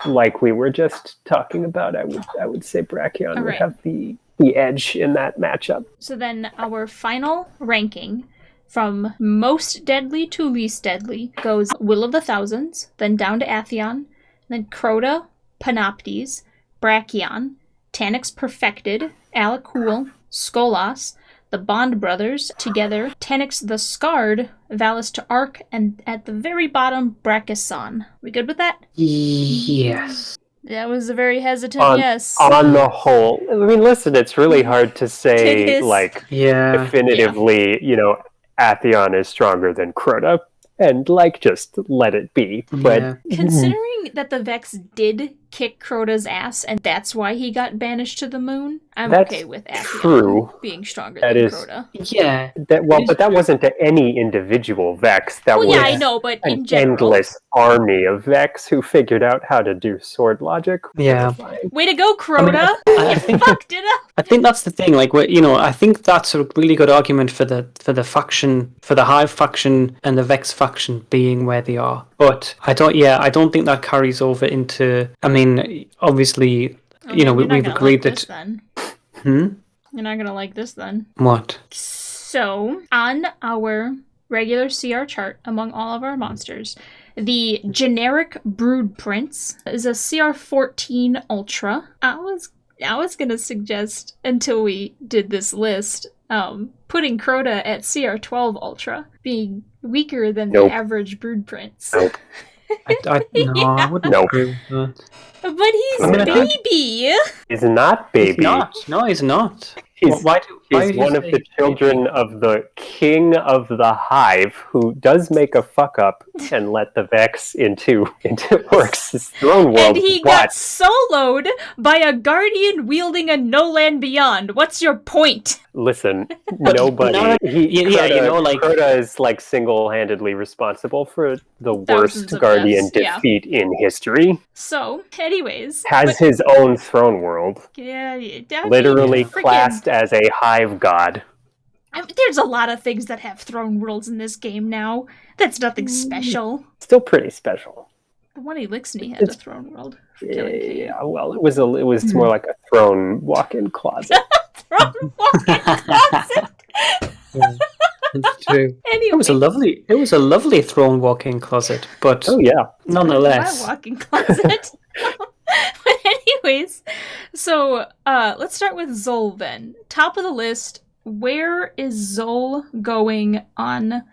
like we were just talking about, I would say Brachion would Alright. have the the edge in that matchup. So then our final ranking from most deadly to least deadly goes Will of the Thousands, then down to Atheon, then Crota, Panoptes, Brachion, Taniks Perfected, Alakul, Skolas, the Bond Brothers together, Taniks the Scarred, Valis to Arc, and at the very bottom, Brachiosan. We good with that? Yes. That was a very hesitant yes. On the whole, I mean, listen, it's really hard to It say, is. like, Yeah. definitively, Atheon is stronger than Crota, and, like, just let it be. But Yeah. Considering that the Vex did kick Crota's ass, and that's why he got banished to the moon, I'm That's okay with Atheon true. being stronger That than is- Crota. Yeah. but that wasn't to any individual Vex. That Well, was yeah, I know, but in an general. endless army of Vex who figured out how to do sword logic. Yeah. Way to go, Crota! I You think- fucked it up! I think that's the thing. Like, I think that's a really good argument for the faction, for the Hive faction and the Vex faction being where they are. But I don't think that carries over into. I mean, obviously, You're not we've gonna agreed like this, that. then. Hmm. You're not gonna like this then. What? So, on our regular CR chart among all of our monsters, the generic Brood Prince is a CR 14 Ultra. I was gonna suggest, until we did this list, putting Crota at CR 12 Ultra, being weaker than Nope. the average Brood Prince. Nope. No, I wouldn't Nope. agree with that. But he's I mean, I baby! He's not baby. He's not. No, he's not. He's, Why he's would you one of say the children of the king of the hive who does make a fuck up and let the Vex into Orcs' throne world. And he got but soloed by a guardian wielding a no land beyond. What's your point? listen, nobody. No, Crota is like single-handedly responsible for the Thousands worst of guardian deaths, yeah. defeat in history. So, anyways. Has his own throne world, Yeah, I mean, literally freaking- classed as a hive god. I mean, there's a lot of things that have throne worlds in this game now. That's nothing special. Still pretty special. The one Elixni had a throne world. For killing Kane. Yeah, well, it was more like a throne walk-in closet. Throne walking closet. Yeah, it's true. Anyway, It was a lovely throne walk-in closet, but Oh yeah, nonetheless. my walking closet. But anyways, so let's start with Zol then. Top of the list. Where is Zol going on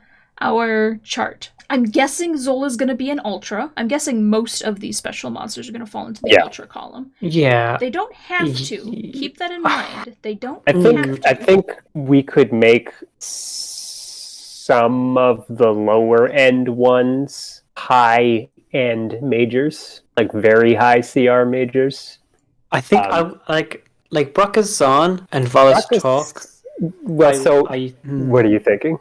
our chart? I'm guessing Zol is going to be an Ultra. I'm guessing most of these special monsters are going to fall into the Yeah. Ultra column. Yeah. They don't have to. Keep that in mind. They don't I have to. think we could make some of the lower end ones high end majors, like very high CR majors. I think I like Brachiosan and Valis talk. Well, what are you thinking?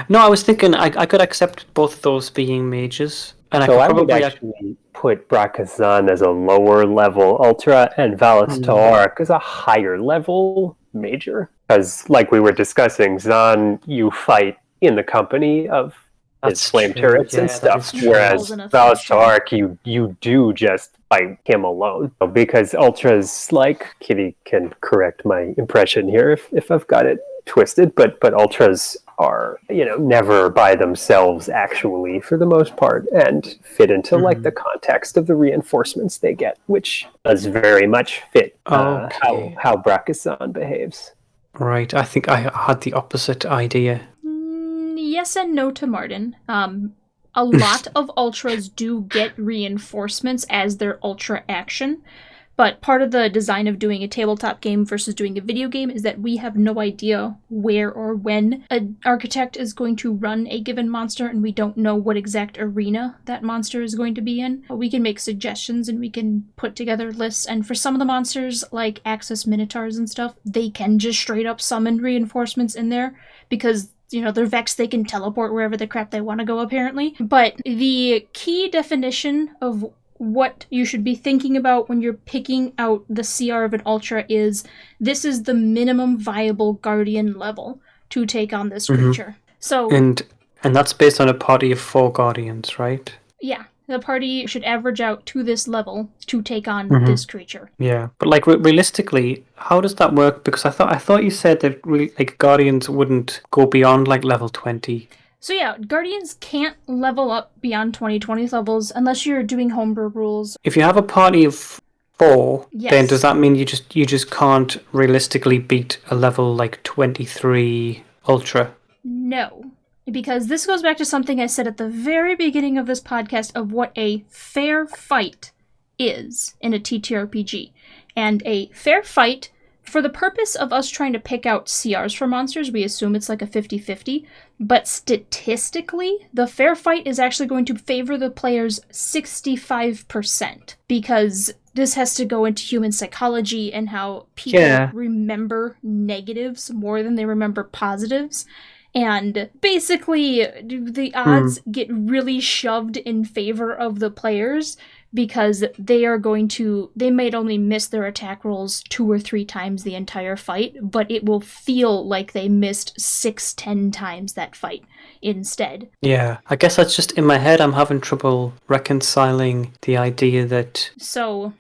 No, I was thinking I could accept both of those being mages, and So I could would probably actually put Brachiosan as a lower level ultra and Valis Ta'arak as a higher level major. Because, like we were discussing, Zan you fight in the company of his That's flame true. turrets Yeah, and that stuff, is true. whereas Falls in a Valis flame Ta'arak you do just fight him alone. Because ultras, like Kitty can correct my impression here if I've got it twisted, but ultras are never by themselves actually for the most part and fit into like the context of the reinforcements they get, which does very much fit Okay. how Brachiosan behaves. Right, I think I had the opposite idea. Yes and no to Martin. A lot of Ultras do get reinforcements as their Ultra action, but part of the design of doing a tabletop game versus doing a video game is that we have no idea where or when an architect is going to run a given monster, and we don't know what exact arena that monster is going to be in. We can make suggestions and we can put together lists, and for some of the monsters, like Axis Minotaurs and stuff, they can just straight up summon reinforcements in there, because they're Vex, they can teleport wherever the crap they want to go, apparently. But the key definition of what you should be thinking about when you're picking out the CR of an Ultra is, this is the minimum viable Guardian level to take on this creature. So, And that's based on a party of 4 Guardians, right? yeah. the party should average out to this level to take on Mhm. this creature. Yeah, but like realistically, how does that work? Because I thought you said that like Guardians wouldn't go beyond like level 20. So yeah, Guardians can't level up beyond 2020 levels unless you're doing homebrew rules. If you have a party of 4, then Yes. does that mean you just can't realistically beat a level like 23 Ultra? No. Because this goes back to something I said at the very beginning of this podcast of what a fair fight is in a TTRPG. And a fair fight, for the purpose of us trying to pick out CRs for monsters, we assume it's like a 50-50. But statistically, the fair fight is actually going to favor the players 65%. Because this has to go into human psychology and how people remember negatives more than they remember positives. And basically, the odds get really shoved in favor of the players because they might only miss their attack rolls 2 or 3 times the entire fight, but it will feel like they missed 6-10 times that fight instead. Yeah, I guess that's just in my head. I'm having trouble reconciling the idea that, So,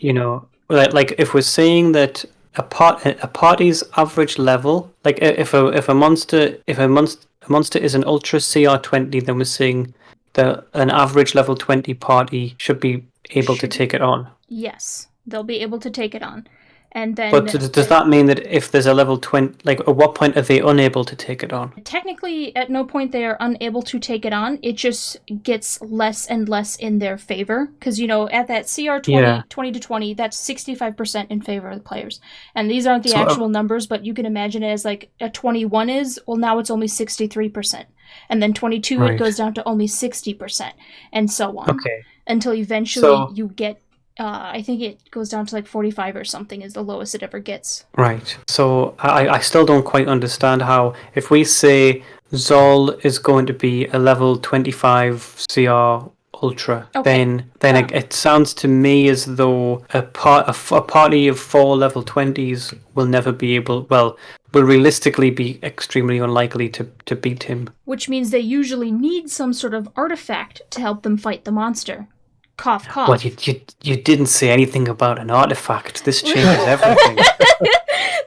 like if we're saying that a party's average level, like if a monster is an Ultra CR20, then we're saying that an average level 20 party should be able to take it on. yes, they'll be able to take it on. And then, but does that mean that if there's a level 20, like at what point are they unable to take it on? Technically, at no point they are unable to take it on. It just gets less and less in their favor. Because, at that CR 20 to 20, that's 65% in favor of the players. And these aren't the actual numbers, but you can imagine it as like a 21 is, well, now it's only 63%. And then 22, it goes down to only 60%. And so on. Okay. Until eventually you get I think it goes down to like 45 or something is the lowest it ever gets. Right. So I still don't quite understand how, if we say Zol is going to be a level 25 CR Ultra, then it sounds to me as though a party of 4 level 20s will never be able, will realistically be extremely unlikely to beat him. Which means they usually need some sort of artifact to help them fight the monster. Cough, cough. Well, you didn't say anything about an artifact. This changes everything.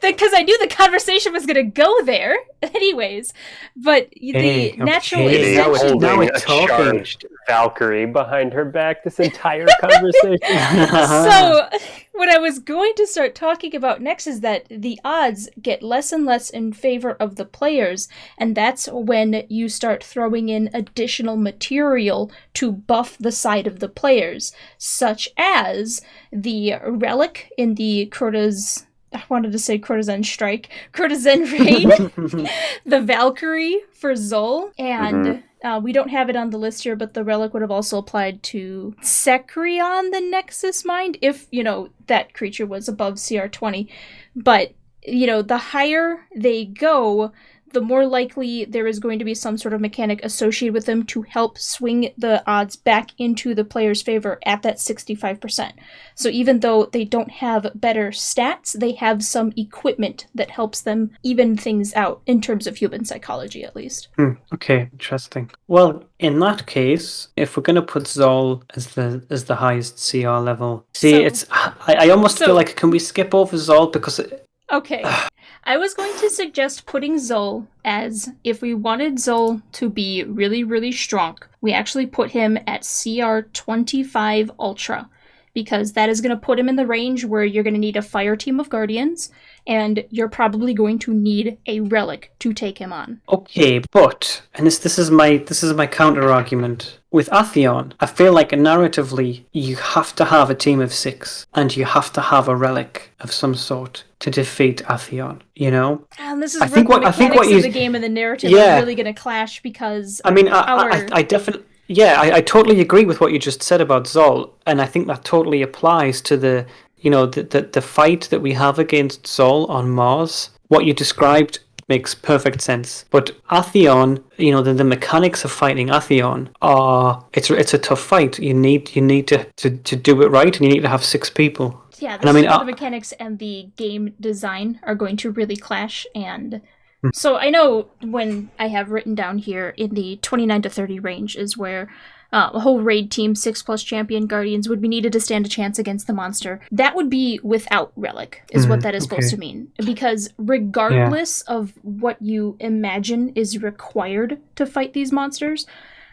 Because I knew the conversation was going to go there, anyways. But the natural extension. Now it's charged Valkyrie behind her back this entire conversation. So, what I was going to start talking about next is that the odds get less and less in favor of the players, and that's when you start throwing in additional material to buff the side of the players, such as the relic in the Crota's... I wanted to say Courtesan Strike. Courtesan Raid. The Valkyrie for Zol. And we don't have it on the list here, but the relic would have also applied to Sekrion, the Nexus Mind, if, that creature was above CR20. But, the higher they go, the more likely there is going to be some sort of mechanic associated with them to help swing the odds back into the player's favor at that 65%. So even though they don't have better stats, they have some equipment that helps them even things out in terms of human psychology, at least. Okay, interesting. Well, in that case, if we're going to put Zol as the highest CR level, I almost feel like, can we skip over Zol because... Okay. I was going to suggest putting Zol as, if we wanted Zol to be really, really strong, we actually put him at CR 25 Ultra, because that is going to put him in the range where you're going to need a fire team of Guardians, and you're probably going to need a relic to take him on. Okay, but, and this is my counter argument. With Atheon, I feel like narratively you have to have a team of 6, and you have to have a relic of some sort to defeat Atheon. And this is where the mechanics of the game and the narrative are really going to clash, because I mean, I definitely. Yeah, I totally agree with what you just said about Zol, and I think that totally applies to the fight that we have against Zol on Mars. What you described makes perfect sense. But Atheon, the mechanics of fighting Atheon it's a tough fight. You need to do it right, and you need to have 6 people. Yeah, this is where the mechanics and the game design are going to really clash, and so I know when I have written down here in the 29 to 30 range is where a whole raid team, 6+ champion guardians would be needed to stand a chance against the monster. That would be without relic, is what that is supposed to mean. Because regardless of what you imagine is required to fight these monsters,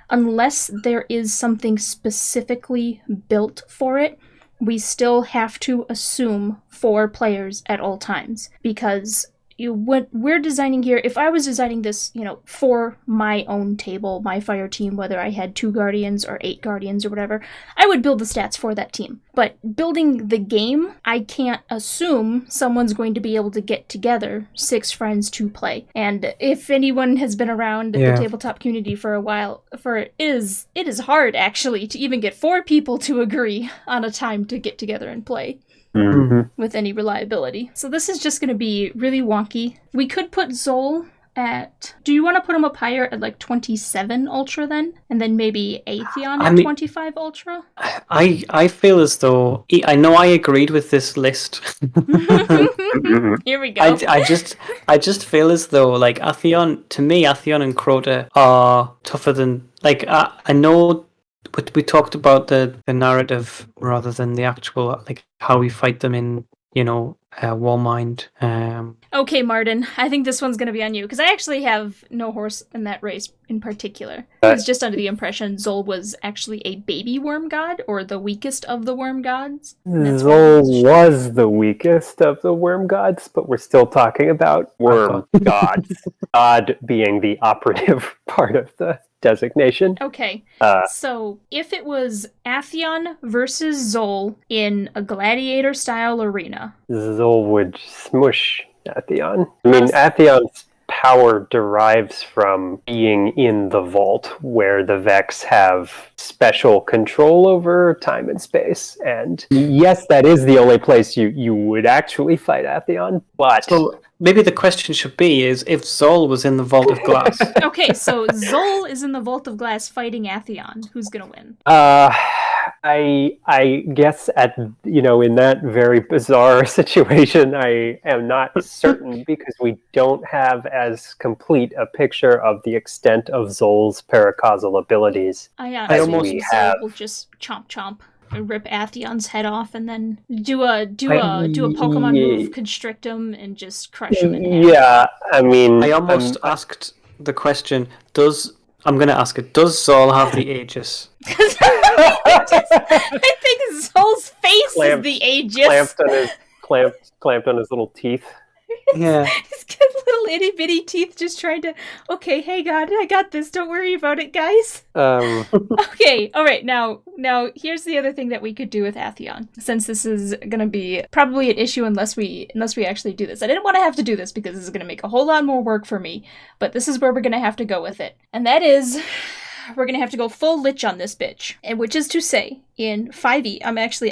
unless there is something specifically built for it, we still have to assume 4 players at all times. Because what we're designing here, if I was designing this, for my own table, my fire team, whether I had 2 guardians or 8 guardians or whatever, I would build the stats for that team. But building the game, I can't assume someone's going to be able to get together 6 friends to play. And if anyone has been around the tabletop community for a while, it is hard actually to even get 4 people to agree on a time to get together and play. With any reliability. So this is just going to be really wonky. We could put Zol at... Do you want to put him up higher at like 27 Ultra then? And then maybe Atheon at 25 Ultra? I feel as though... I know I agreed with this list. Here we go. I just feel as though, like, Atheon... To me, Atheon and Crota are tougher than... Like, I know... But we talked about the narrative rather than the actual, like, how we fight them in, Warmind. Okay, Martin, I think this one's going to be on you, because I actually have no horse in that race in particular. I was just under the impression Zol was actually a baby worm god, or the weakest of the worm gods. Zol was the weakest of the worm gods, but we're still talking about worm gods. God being the operative part of the designation. Okay, so if it was Atheon versus Zol in a gladiator-style arena... Zol would smush Atheon. I mean, Atheon's power derives from being in the vault, where the Vex have special control over time and space. And yes, that is the only place you would actually fight Atheon, but... So maybe the question should be is if Zol was in the Vault of Glass. Okay, so Zol is in the Vault of Glass fighting Atheon. Who's gonna win? I guess in that very bizarre situation, I am not certain because we don't have as complete a picture of the extent of Zol's paracausal abilities. I almost will just chomp and rip Atheon's head off, and then do a Pokemon move, constrict him, and just crush him in half. Yeah, I mean, I almost asked the question: I'm going to ask it? Does Zol have the Aegis? I think Zol's face is the Aegis. Clamped on his little teeth. Yeah. He's got little itty bitty teeth just trying to... Okay, hey God, I got this. Don't worry about it, guys. Okay, alright, now here's the other thing that we could do with Atheon. Since this is going to be probably an issue unless we actually do this. I didn't want to have to do this because this is going to make a whole lot more work for me. But this is where we're going to have to go with it. And that is... We're going to have to go full Lich on this bitch. And which is to say, in 5e,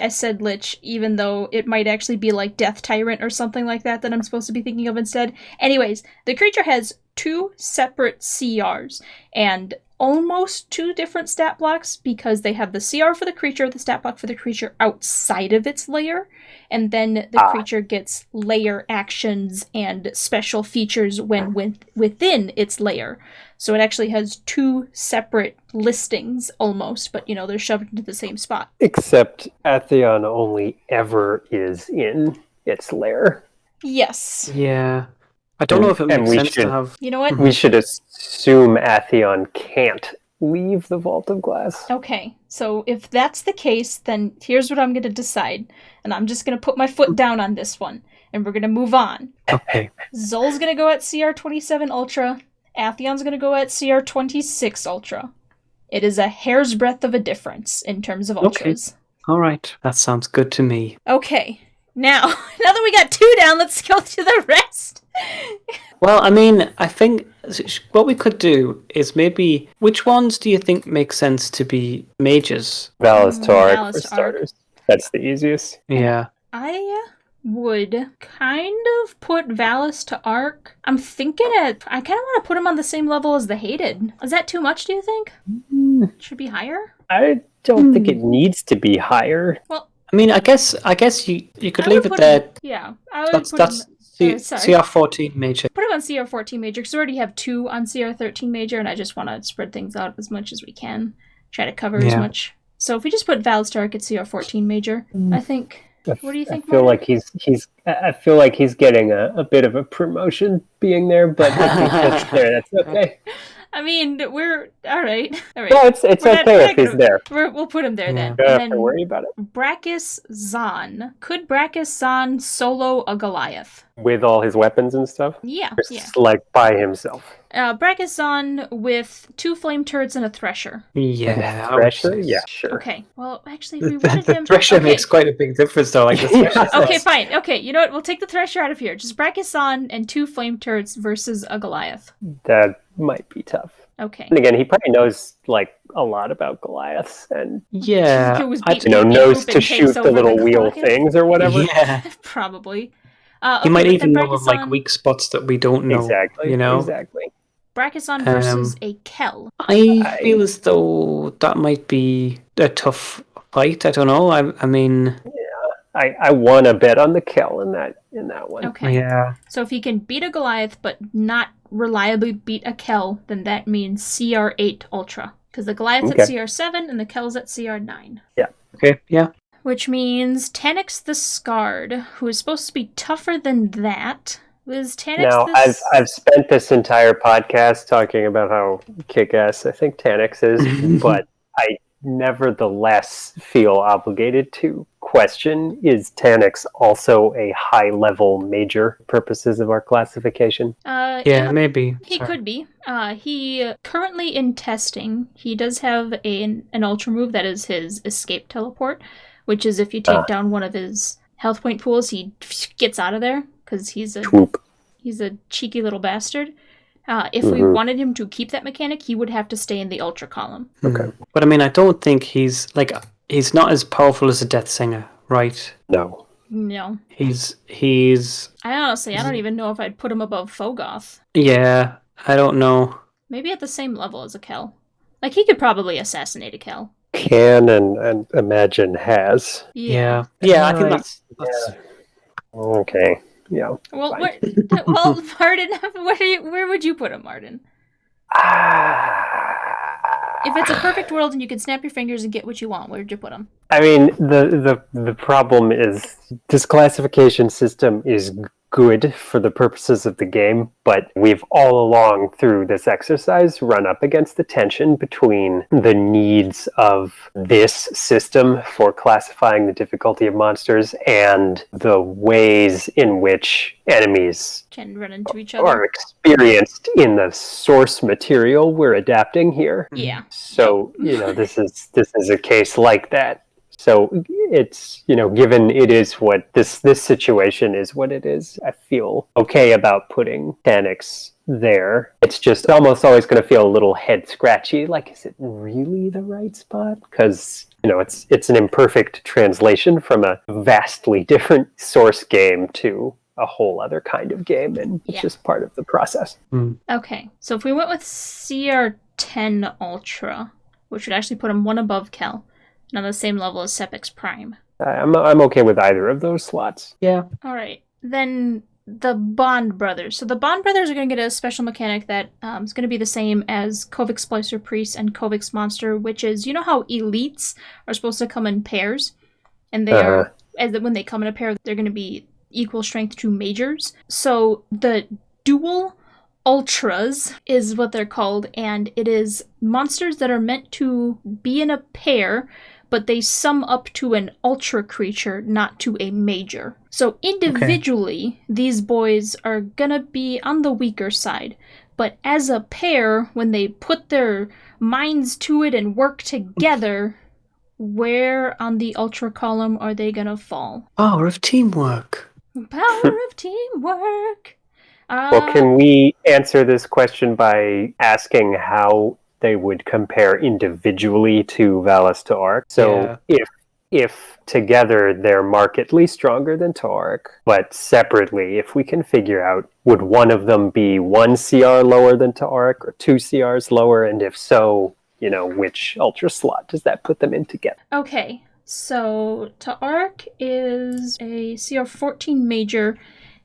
I said Lich, even though it might actually be like Death Tyrant or something like that I'm supposed to be thinking of instead. Anyways, the creature has 2 separate CRs, and almost 2 different stat blocks, because they have the CR for the creature, the stat block for the creature outside of its layer, and then the creature gets layer actions and special features when within its layer. So it actually has 2 separate listings, almost, but, they're shoved into the same spot. Except Atheon only ever is in its lair. Yes. Yeah. I don't know if it makes sense to have... You know what? We should assume Atheon can't leave the Vault of Glass. Okay, so if that's the case, then here's what I'm going to decide. And I'm just going to put my foot down on this one. And we're going to move on. Okay. Zol's going to go at CR27 Ultra. Atheon's going to go at CR26 Ultra. It is a hair's breadth of a difference in terms of Ultras. Okay. All right. That sounds good to me. Okay. Now that we got 2 down, let's go to the rest. Well, I mean, I think what we could do is maybe... Which ones do you think make sense to be mages? Valis to Arc for starters. That's the easiest. Yeah. I would kind of put Valis to Arc. I'm thinking I kind of want to put him on the same level as the Hated. Is that too much, do you think? Should be higher? I don't think it needs to be higher. Well, I mean, I guess you could leave it there. Yeah, I would put that's him... CR14 major. Put him on CR14 major, because we already have 2 on CR13 major, and I just want to spread things out as much as we can. try to cover as much. So if we just put Valstark at CR14 major, I think. What do you think, I feel Martin? like he's getting a bit of a promotion being there, but if he fits there, that's okay. I mean, we're all right. All right. No, it's okay if he's there. We'll put him there then. Don't And have to worry about it. Brachus Zahn. Could Brachus Zahn solo a Goliath? With all his weapons and stuff? Yeah. Just like by himself. Brachus Zahn with 2 flame turrets and a thresher. Yeah, Thresher? Yeah, sure. Okay. Well, actually, we wanted him. The thresher okay. makes quite a big difference, though. Like the thresher. Okay, fine. Okay, you know what? We'll take the thresher out of here. Just Brachus Zahn and 2 flame turrets versus a Goliath. That might be tough. Okay. And again, he probably knows like a lot about Goliaths and Yeah, knows to shoot the little wheel things or whatever. Yeah, Probably. he might even know Brachus of like Zahn- weak spots that we don't know. Exactly. You know, Exactly. Brachus Zahn versus a Kel. I feel as though that might be a tough fight. I don't know. I mean, I won a bet on the Kel in that one. Okay. yeah. So if he can beat a Goliath but not reliably beat a Kel, then that means CR8 Ultra. Because the Goliath's at CR7 and the Kel's at CR9. Yeah. Okay. Yeah. Which means Taniks the Scarred, who is supposed to be tougher than that. Was Taniks Now, I've spent this entire podcast talking about how kick-ass I think Taniks is, but I nevertheless feel obligated to question, is Taniks also a high-level major purposes of our classification? Yeah, maybe. He could be. He currently in testing, he does have an ultra move that is his escape teleport, which is if you take down one of his health point pools, he gets out of there because he's a cheeky little bastard. If we wanted him to keep that mechanic, he would have to stay in the ultra column. Okay. But I mean, I don't think he's not as powerful as a Death Singer, right? No. No. He's. I don't even know if I'd put him above Fogoth. Yeah, I don't know. Maybe at the same level as a Kel. Like, he could probably assassinate a Kel. Can and imagine has. Yeah. I think that's okay. Yeah. Well, Martin, where would you put him, Martin? If it's a perfect world and you can snap your fingers and get what you want, where'd you put him? I mean, the problem is this classification system is good for the purposes of the game, but we've all along through this exercise run up against the tension between the needs of this system for classifying the difficulty of monsters and the ways in which enemies can run into each other are experienced in the source material we're adapting here. Yeah. So, this is a case like that. So it's, given it is what this situation is what it is, I feel okay about putting Taniks there. It's just almost always going to feel a little head scratchy. Like, is it really the right spot? Because, it's an imperfect translation from a vastly different source game to a whole other kind of game. And it's just part of the process. Okay. So if we went with CR10 Ultra, which would actually put him one above Kel, on the same level as Sepix Prime. I'm okay with either of those slots. Yeah. All right. Then the Bond Brothers. So the Bond Brothers are going to get a special mechanic that is going to be the same as Kovix Splicer Priest and Kovix Monster, which is, how elites are supposed to come in pairs? And they are, when they come in a pair, they're going to be equal strength to majors. So the dual Ultras is what they're called, and it is monsters that are meant to be in a pair, but they sum up to an ultra creature, not to a major. So individually, these boys are gonna be on the weaker side, but as a pair, when they put their minds to it and work together, where on the ultra column are they gonna fall? Power of teamwork. Power of teamwork. Well, can we answer this question by asking how they would compare individually to Valis to Arc? So if together they're markedly stronger than Taurik, but separately, if we can figure out, would one of them be 1 CR lower than Taurik or 2 CRs lower? And if so, which ultra slot does that put them in together? Okay, so Taurik is a CR14 major,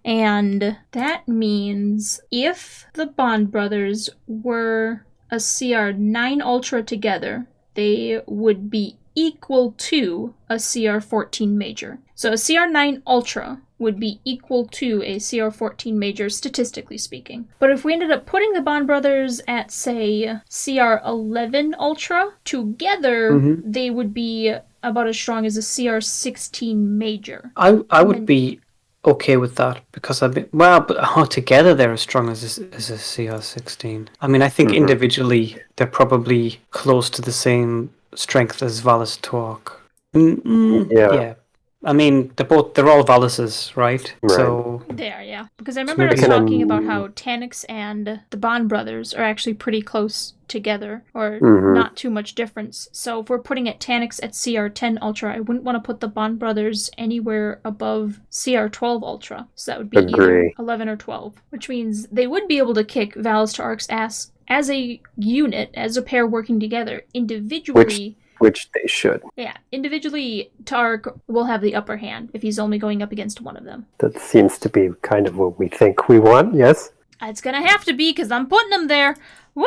and that means if the Bond Brothers were a CR9 Ultra together, they would be equal to a CR14 major. So a CR9 Ultra would be equal to a CR14 major, statistically speaking. But if we ended up putting the Bond brothers at, say, CR11 Ultra, together they would be about as strong as a CR16 major. I would be okay with that because but together they're as strong as a CR16. I mean, I think individually they're probably close to the same strength as Valis Torque. Yeah. I mean, they're all Valises, right? So they are, yeah. Because I remember us talking about how Tannix and the Bond brothers are actually pretty close together, or not too much difference. So if we're putting it Tannix at CR10 Ultra, I wouldn't want to put the Bond brothers anywhere above CR12 Ultra. So that would be either 11 or 12, which means they would be able to kick Valis Tark's ass as a unit, as a pair working together. Individually... Which they should. Yeah, individually, Tark will have the upper hand if he's only going up against one of them. That seems to be kind of what we think we want, yes? It's gonna have to be, because I'm putting them there. Woo!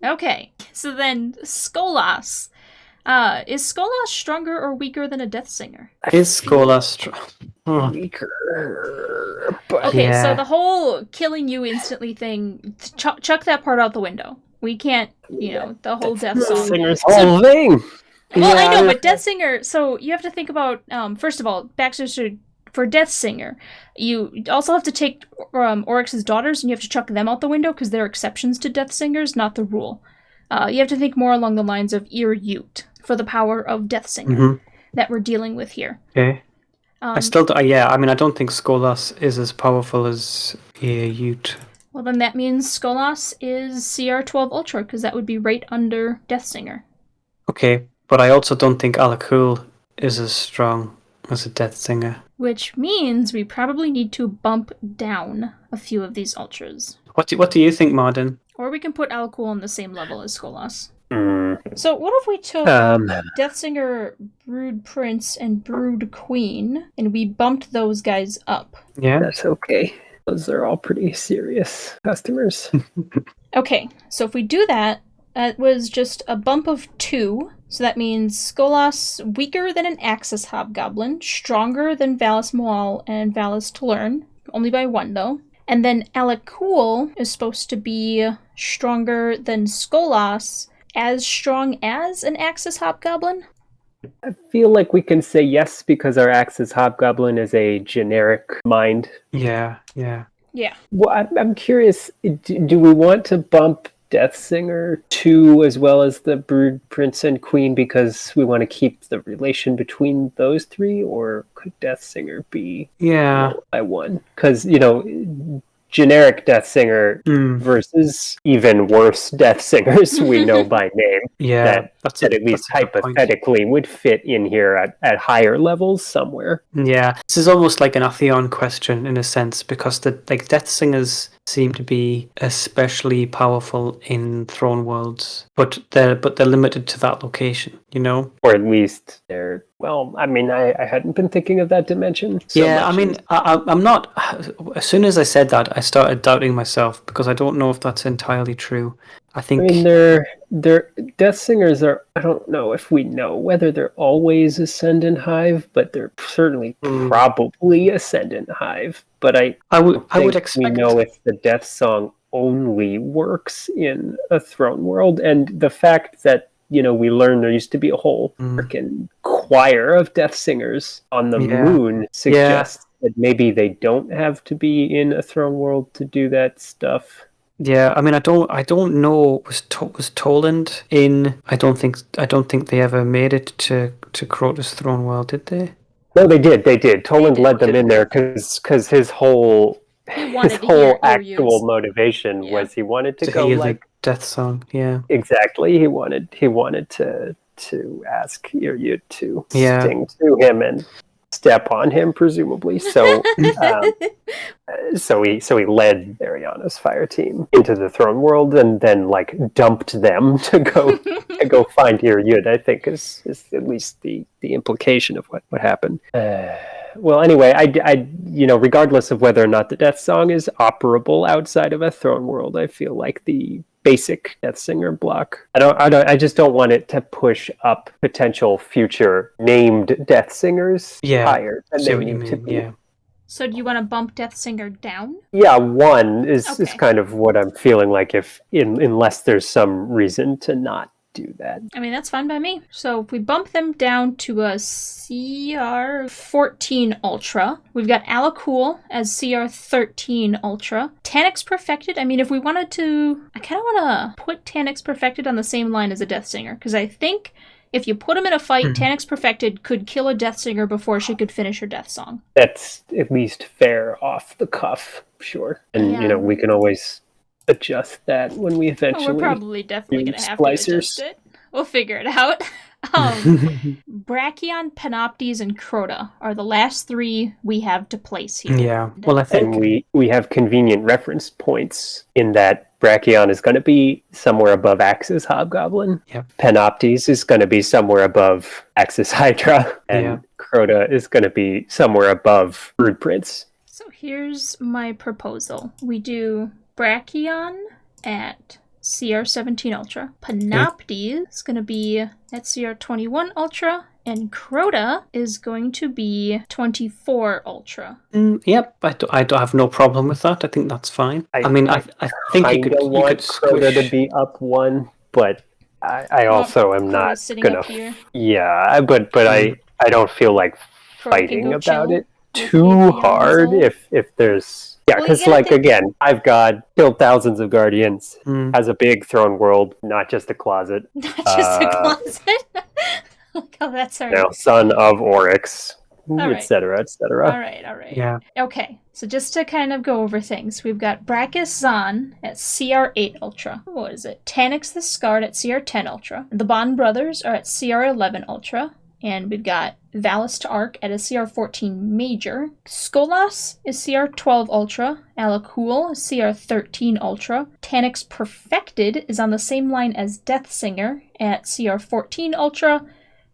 Okay, so then Skolas. Is Skolas stronger or weaker than a Death Singer? Is Skolas weaker? Okay, so the whole killing you instantly thing, chuck that part out the window. We can't, the whole Death Song. Singer's whole thing. Well, I know, but Death Singer, so you have to think about, first of all, for Death Singer, you also have to take Oryx's daughters and you have to chuck them out the window because they're exceptions to Death Singers, not the rule. You have to think more along the lines of Ir-Yut for the power of Death Singer that we're dealing with here. Okay. I don't think Skolas is as powerful as Ir-Yut. Well, then that means Skolas is CR12 Ultra, because that would be right under Death Singer. Okay, but I also don't think Alakul is as strong as a Death Singer. Which means we probably need to bump down a few of these Ultras. What do you think, Martin? Or we can put Alakul on the same level as Skolas. So what if we took Death Singer, Brood Prince, and Brood Queen, and we bumped those guys up? Yeah, that's okay. Those are all pretty serious customers. Okay, so if we do that, it was just a bump of 2. So that means Skolas weaker than an Axis Hobgoblin, stronger than Valis Moal and Valis Talern, only by 1 though. And then Alakul is supposed to be stronger than Skolas, as strong as an Axis Hobgoblin. I feel like we can say yes because our Axis Hobgoblin is a generic mind. Yeah. Well, I'm curious, do we want to bump Death Singer 2 as well as the Brood Prince and Queen because we want to keep the relation between those 3, or could Death Singer be by 1? Because, generic Death Singer versus even worse Death Singers we know by name. Yeah, that at least hypothetically would fit in here at higher levels somewhere. Yeah, this is almost like an Atheon question in a sense, because the Death Singers seem to be especially powerful in Throne Worlds, but they're limited to that location, Or at least they're I hadn't been thinking of that dimension. I'm not. As soon as I said that, I started doubting myself because I don't know if that's entirely true. I think they're Death Singers are. I don't know if we know whether they're always Ascendant Hive, but they're certainly probably Ascendant Hive. But I would expect we know if the Death Song only works in a Throne World, and the fact that we learned there used to be a whole freaking choir of Death Singers on the moon suggests that maybe they don't have to be in a Throne World to do that stuff. Yeah, I mean, I don't know. Was Toland in? I don't think they ever made it to Crota's Throne World, did they? No, they did. Toland led them in there because his whole actual motivation was he wanted to go like Death Song. Yeah, exactly. He wanted to ask Ir-Yut to sting to him and step on him, presumably. So, so he led Ariana's fire team into the Throne World and then dumped them to go find Ir-Yut. I think is at least the implication of what happened. Well, anyway, I regardless of whether or not the Death Song is operable outside of a Throne World, I feel like the basic Death Singer block. I just don't want it to push up potential future named Death Singers higher than See they what you need to mean, be. yeah. So do you want to bump Death Singer down? Yeah, one is Okay. kind of what I'm feeling like unless there's some reason to not do that. I mean, that's fine by me. So if we bump them down to a CR14 Ultra, we've got Alacool as CR13 Ultra. Taniks Perfected, I mean, if we wanted to, I kind of want to put Taniks Perfected on the same line as a Death Singer, because I think if you put him in a fight, Taniks Perfected could kill a Death Singer before she could finish her death song. That's at least fair off the cuff, sure. And, we can always adjust that when we eventually we're probably definitely going to have to splicers. adjust it. We'll figure it out. Brachyon, Panoptes, and Crota are the last three we have to place here. Yeah. Well, I think... And we have convenient reference points in that Brachyon is going to be somewhere above Axis Hobgoblin. Yep. Panoptes is going to be somewhere above Axis Hydra. And Crota is going to be somewhere above Brood Prince. So here's my proposal. We do Brachyon at CR17 Ultra. Panoptes is going to be at CR21 Ultra. And Crota is going to be 24 Ultra. Yep, I don't have no problem with that. I think that's fine. I think you could Crota to be up one, but I also am not gonna. Yeah, but I don't feel like fighting about it too hard if there's. Yeah, because again, I've killed thousands of Guardians, has a big throne world, not just a closet. Not just a closet? Oh, that's all right. Now, son of Oryx, right. etc., etc. All right. Yeah. Okay, so just to kind of go over things, we've got Brachus Zahn at CR8 Ultra. What is it? Taniks the Scarred at CR10 Ultra. The Bond Brothers are at CR11 Ultra. And we've got Valis to Arc at a CR14 Major. Skolas is CR12 Ultra. Alacool is CR13 Ultra. Taniks Perfected is on the same line as Death Singer at CR14 Ultra.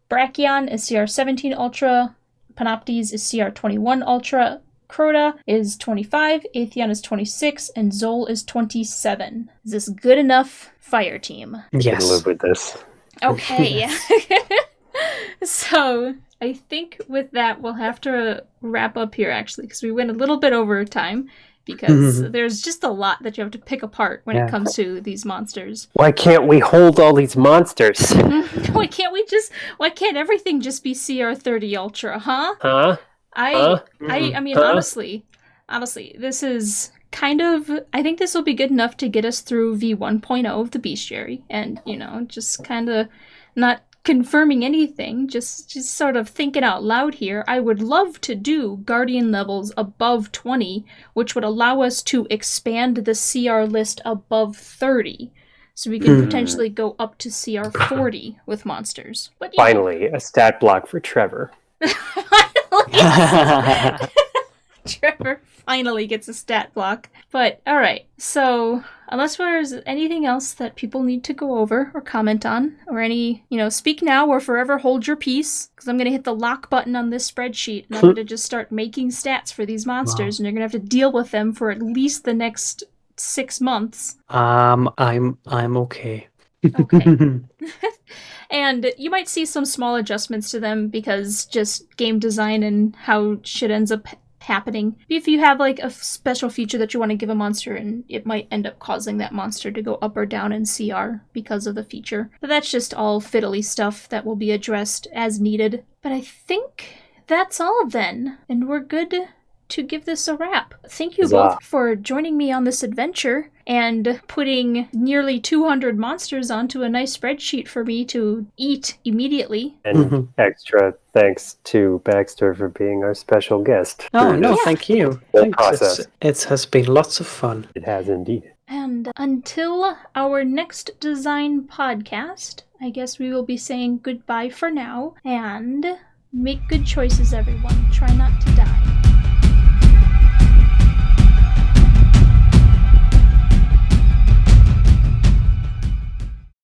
Brachyon is CR17 Ultra. Panoptes is CR21 Ultra. Crota is 25. Atheon is 26. And Zol is 27. Is this good enough, Fire Team? Yes. I can live with this. Okay. So, I think with that, we'll have to wrap up here, actually, because we went a little bit over time, because there's just a lot that you have to pick apart when it comes to these monsters. Why can't we hold all these monsters? Why can't everything just be CR30 Ultra, huh? I mean, honestly, this is kind of, I think this will be good enough to get us through V1.0 of the Bestiary, and, just kind of not confirming anything, just sort of thinking out loud here. I would love to do Guardian levels above 20, which would allow us to expand the CR list above 30. So we could potentially go up to CR 40 with monsters. But finally, a stat block for Trevor. Trevor finally gets a stat block. But, alright, so unless there's anything else that people need to go over or comment on, or any, speak now or forever hold your peace, because I'm going to hit the lock button on this spreadsheet, and I'm going to just start making stats for these monsters, and you're going to have to deal with them for at least the next 6 months. I'm okay. Okay. And you might see some small adjustments to them because just game design and how shit ends up happening. If you have a special feature that you want to give a monster, and it might end up causing that monster to go up or down in CR because of the feature. But that's just all fiddly stuff that will be addressed as needed. But I think that's all then, and we're good to give this a wrap. Thank you both for joining me on this adventure and putting nearly 200 monsters onto a nice spreadsheet for me to eat immediately. And extra thanks to Baxter for being our special guest. Oh, no, thank you. Process. It has been lots of fun. It has indeed. And until our next design podcast, I guess we will be saying goodbye for now, and make good choices, everyone. Try not to die.